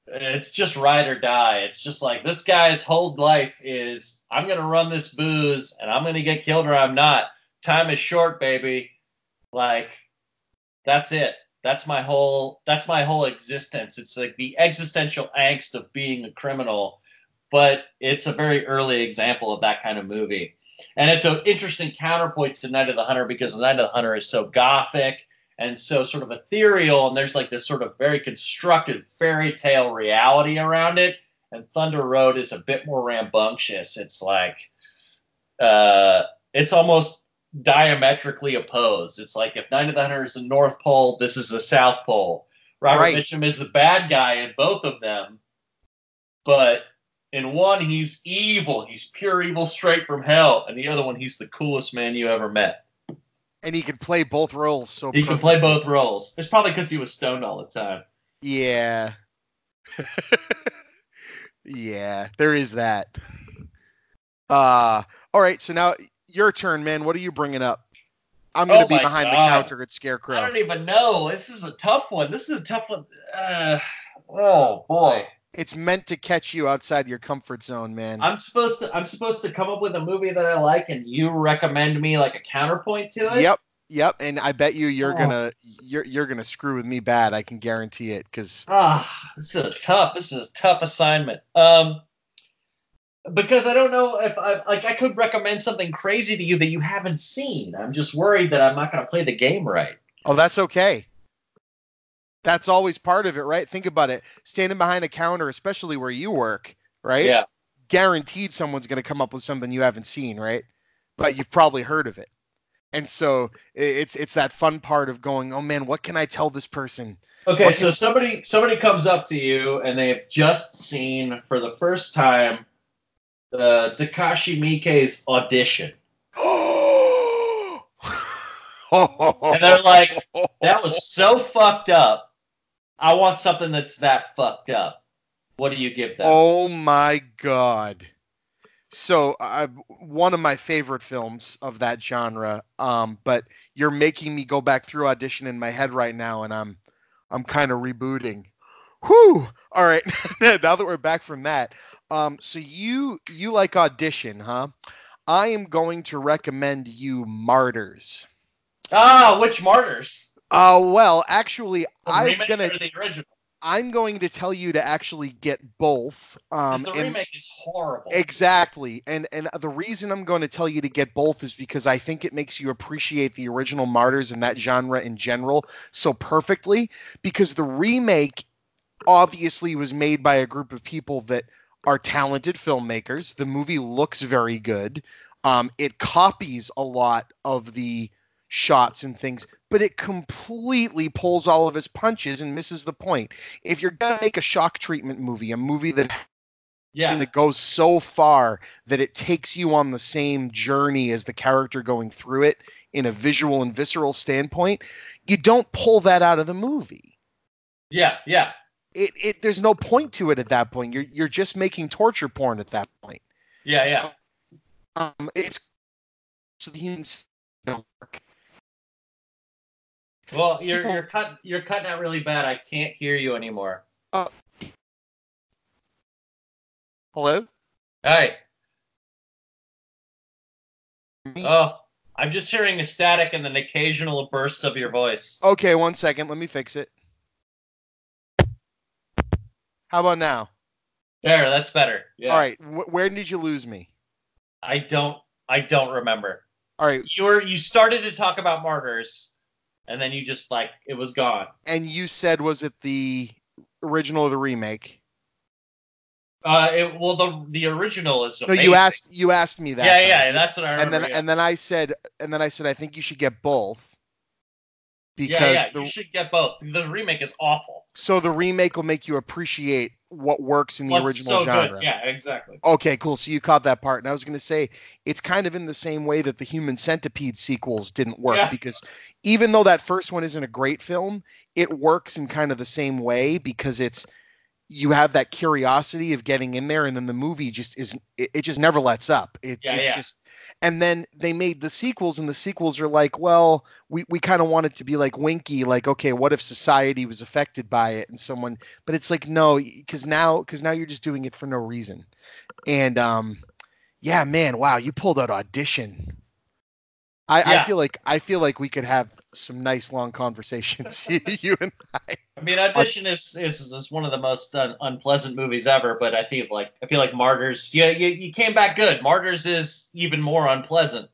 it's just ride or die. It's just like this guy's whole life is, I'm going to run this booze and I'm going to get killed or I'm not. Time is short, baby. Like, that's it. That's my whole existence. It's like the existential angst of being a criminal, but it's a very early example of that kind of movie. And it's an interesting counterpoint to Night of the Hunter because Night of the Hunter is so gothic and so sort of ethereal, and there's like this sort of very constructed fairy tale reality around it. And Thunder Road is a bit more rambunctious. It's like, it's almost diametrically opposed. It's like if Night of the Hunter is the North Pole, this is the South Pole. Robert Mitchum is the bad guy in both of them, but in one he's evil. He's pure evil straight from hell, and the other one he's the coolest man you ever met. And he can play both roles. So he can play both roles. It's probably because he was stoned all the time. Yeah. Yeah, there is that. All right, so now your turn, man. What are you bringing up? I'm going to be behind the counter at Scarecrow. I don't even know. This is a tough one. Oh boy. It's meant to catch you outside your comfort zone, man. I'm supposed to come up with a movie that I like, and you recommend me like a counterpoint to it. Yep. And I bet you're gonna screw with me bad. I can guarantee it, because this is a tough assignment. Because I don't know if I could recommend something crazy to you that you haven't seen. I'm just worried that I'm not going to play the game right. Oh, that's okay. That's always part of it, right? Think about it. Standing behind a counter, especially where you work, right? Yeah. Guaranteed someone's going to come up with something you haven't seen, right? But you've probably heard of it. And so it's that fun part of going, oh man, what can I tell this person? Okay, so somebody comes up to you and they've just seen for the first time Takashi Miike's Audition. And they're like, that was so fucked up. I want something that's that fucked up. What do you give them? Oh my God. So one of my favorite films of that genre, but you're making me go back through Audition in my head right now, and I'm kind of rebooting. Whew! All right, now that we're back from that, so you like Audition, huh? I am going to recommend you Martyrs. Which Martyrs? Well, actually, the original. I'm going to tell you to actually get both. The remake is horrible. Exactly. And the reason I'm going to tell you to get both is because I think it makes you appreciate the original Martyrs and that genre in general so perfectly, because the remake obviously was made by a group of people that are talented filmmakers. The movie looks very good. It copies a lot of the shots and things, but it completely pulls all of his punches and misses the point. If you're going to make a shock treatment movie, a movie that goes so far that it takes you on the same journey as the character going through it in a visual and visceral standpoint, you don't pull that out of the movie. Yeah. There's no point to it at that point. You're just making torture porn at that point. Yeah. It's so the humans don't work. Well, you're cutting out really bad. I can't hear you anymore. Hello? Hey. Oh, I'm just hearing a static and then occasional bursts of your voice. Okay, 1 second. Let me fix it. How about now? There, that's better. Yeah. All right. Where did you lose me? I don't remember. All right. You started to talk about Martyrs. And then you just it was gone. And you said, was it the original or the remake? The original is amazing. No, you asked me that. Yeah, that's what I remember. And then I said I think you should get both. Because you should get both. The remake is awful. So the remake will make you appreciate what works in the original genre. Good. Yeah, exactly. Okay, cool. So you caught that part. And I was going to say, it's kind of in the same way that the Human Centipede sequels didn't work. Yeah. Because even though that first one isn't a great film, it works in kind of the same way, because you have that curiosity of getting in there, and then the movie just isn't. It just never lets up. Just, and then they made the sequels, and the sequels are like, well, we kind of want it to be like Winky, like, okay, what if society was affected by it, and someone, but it's like, no, because now you're just doing it for no reason. And yeah, man, wow, you pulled out Audition. I feel like we could have some nice long conversations, you and I. I mean, Audition is one of the most unpleasant movies ever, but I feel like Martyrs. Yeah, you came back good. Martyrs is even more unpleasant.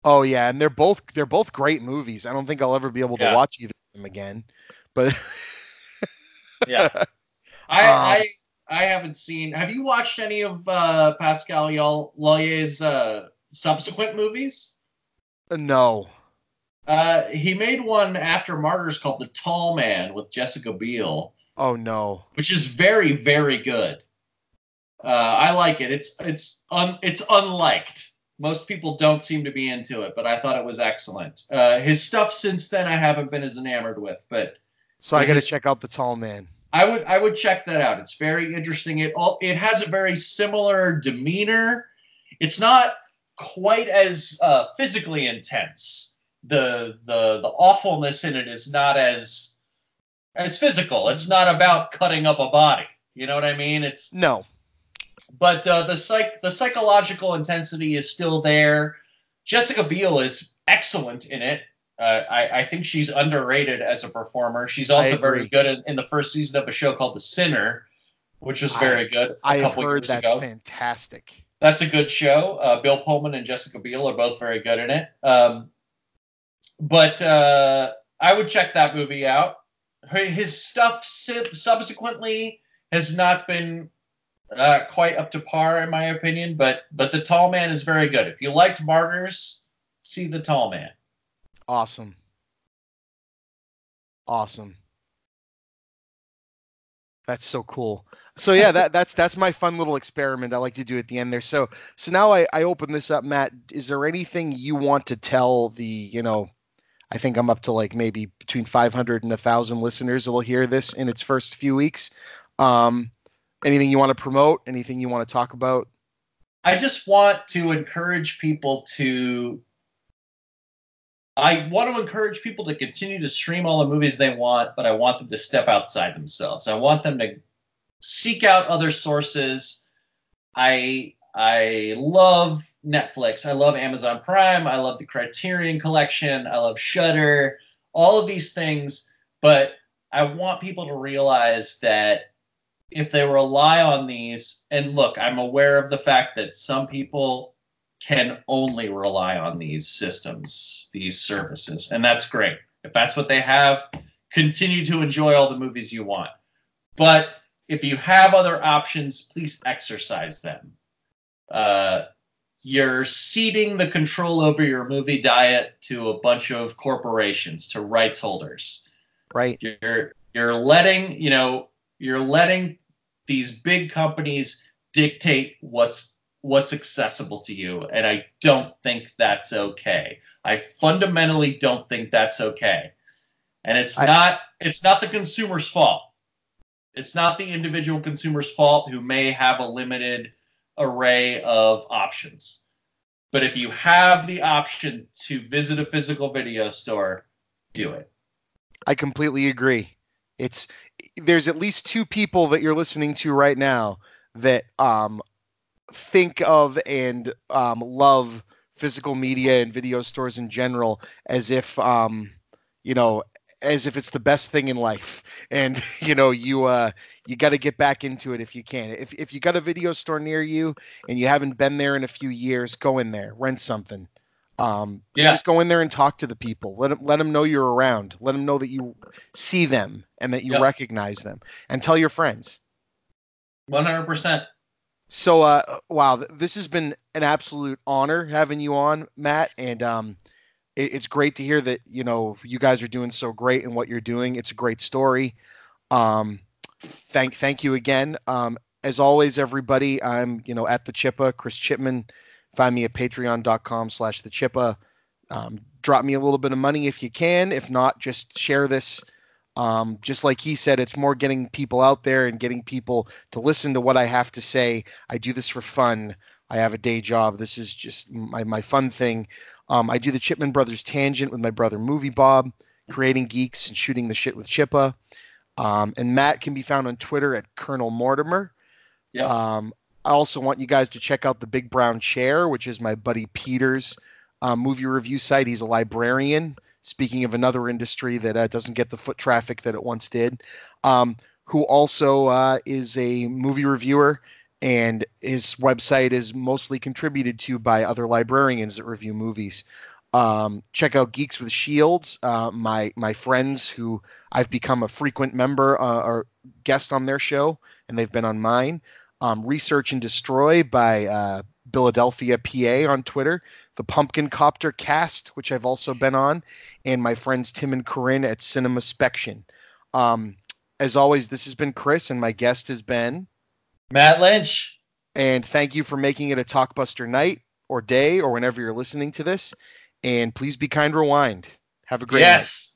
Oh yeah, and they're both great movies. I don't think I'll ever be able to watch either of them again. But Yeah. um, I haven't seen. Have you watched any of Pascal Lauyer's subsequent movies? No. He made one after Martyrs called The Tall Man with Jessica Biel. Oh no. Which is very, very good. I like it. It's unliked. Most people don't seem to be into it, but I thought it was excellent. His stuff since then I haven't been as enamored with, but so I got to check out The Tall Man. I would check that out. It's very interesting. It has a very similar demeanor. It's not quite as physically intense. The awfulness in it is not as physical. It's not about cutting up a body. You know what I mean? No. But the psychological intensity is still there. Jessica Biel is excellent in it. I think she's underrated as a performer. She's also very good in the first season of a show called The Sinner, which was very good I have heard that's fantastic. That's a good show. Bill Pullman and Jessica Biel are both very good in it. But I would check that movie out. His stuff subsequently has not been quite up to par, in my opinion, but The Tall Man is very good. If you liked Martyrs, see The Tall Man. Awesome. That's so cool. So yeah, that's my fun little experiment I like to do at the end there. So now I open this up, Matt. Is there anything you want to tell the, I think I'm up to like maybe between 500 and 1,000 listeners that will hear this in its first few weeks. Anything you want to promote? Anything you want to talk about? I just want to encourage people to continue to stream all the movies they want, but I want them to step outside themselves. I want them to seek out other sources. I love Netflix. I love Amazon Prime. I love the Criterion Collection. I love Shudder. All of these things, but I want people to realize that if they rely on these, and look, I'm aware of the fact that some people can only rely on these systems, these services, and that's great. If that's what they have, continue to enjoy all the movies you want. But if you have other options, please exercise them. You're ceding the control over your movie diet to a bunch of corporations, to rights holders. Right. You're letting these big companies dictate what's accessible to you, and I don't think that's okay. I fundamentally don't think that's okay. And it's not the consumer's fault. It's not the individual consumer's fault who may have a limited array of options. But if you have the option to visit a physical video store, do it. I completely agree. There's at least two people that you're listening to right now that think of and love physical media and video stores in general as if it's the best thing in life. And you got to get back into it if you can. If you got a video store near you and you haven't been there in a few years, go in there, rent something. Just go in there and talk to the people. Let them know you're around. Let them know that you see them and that you recognize them, and tell your friends. 100%. So, wow, this has been an absolute honor having you on, Matt. And it's great to hear that, you guys are doing so great in what you're doing. It's a great story. Thank you again. As always, everybody, I'm, at the Chippa, Chris Chipman. Find me at patreon.com/thechippa. Drop me a little bit of money if you can. If not, just share this. Just like he said, it's more getting people out there and getting people to listen to what I have to say. I do this for fun. I have a day job. This is just my fun thing. I do the Chipman Brothers Tangent with my brother Movie Bob, creating geeks and shooting the shit with Chippa. And Matt can be found on Twitter at Colonel Mortimer. Yeah. I also want you guys to check out the Big Brown Chair, which is my buddy Peter's movie review site. He's a librarian. Speaking of another industry that doesn't get the foot traffic that it once did, who also is a movie reviewer, and his website is mostly contributed to by other librarians that review movies. Check out Geeks with Shields, my friends who I've become a frequent member or guest on their show, and they've been on mine. Research and Destroy by Philadelphia, PA on Twitter. The Pumpkin Copter Cast, which I've also been on, and my friends Tim and Corinne at Cinema Spection. As always, this has been Chris, and my guest has been Matt Lynch. And thank you for making it a Talkbuster night or day or whenever you're listening to this. And please be kind, rewind. Have a great night.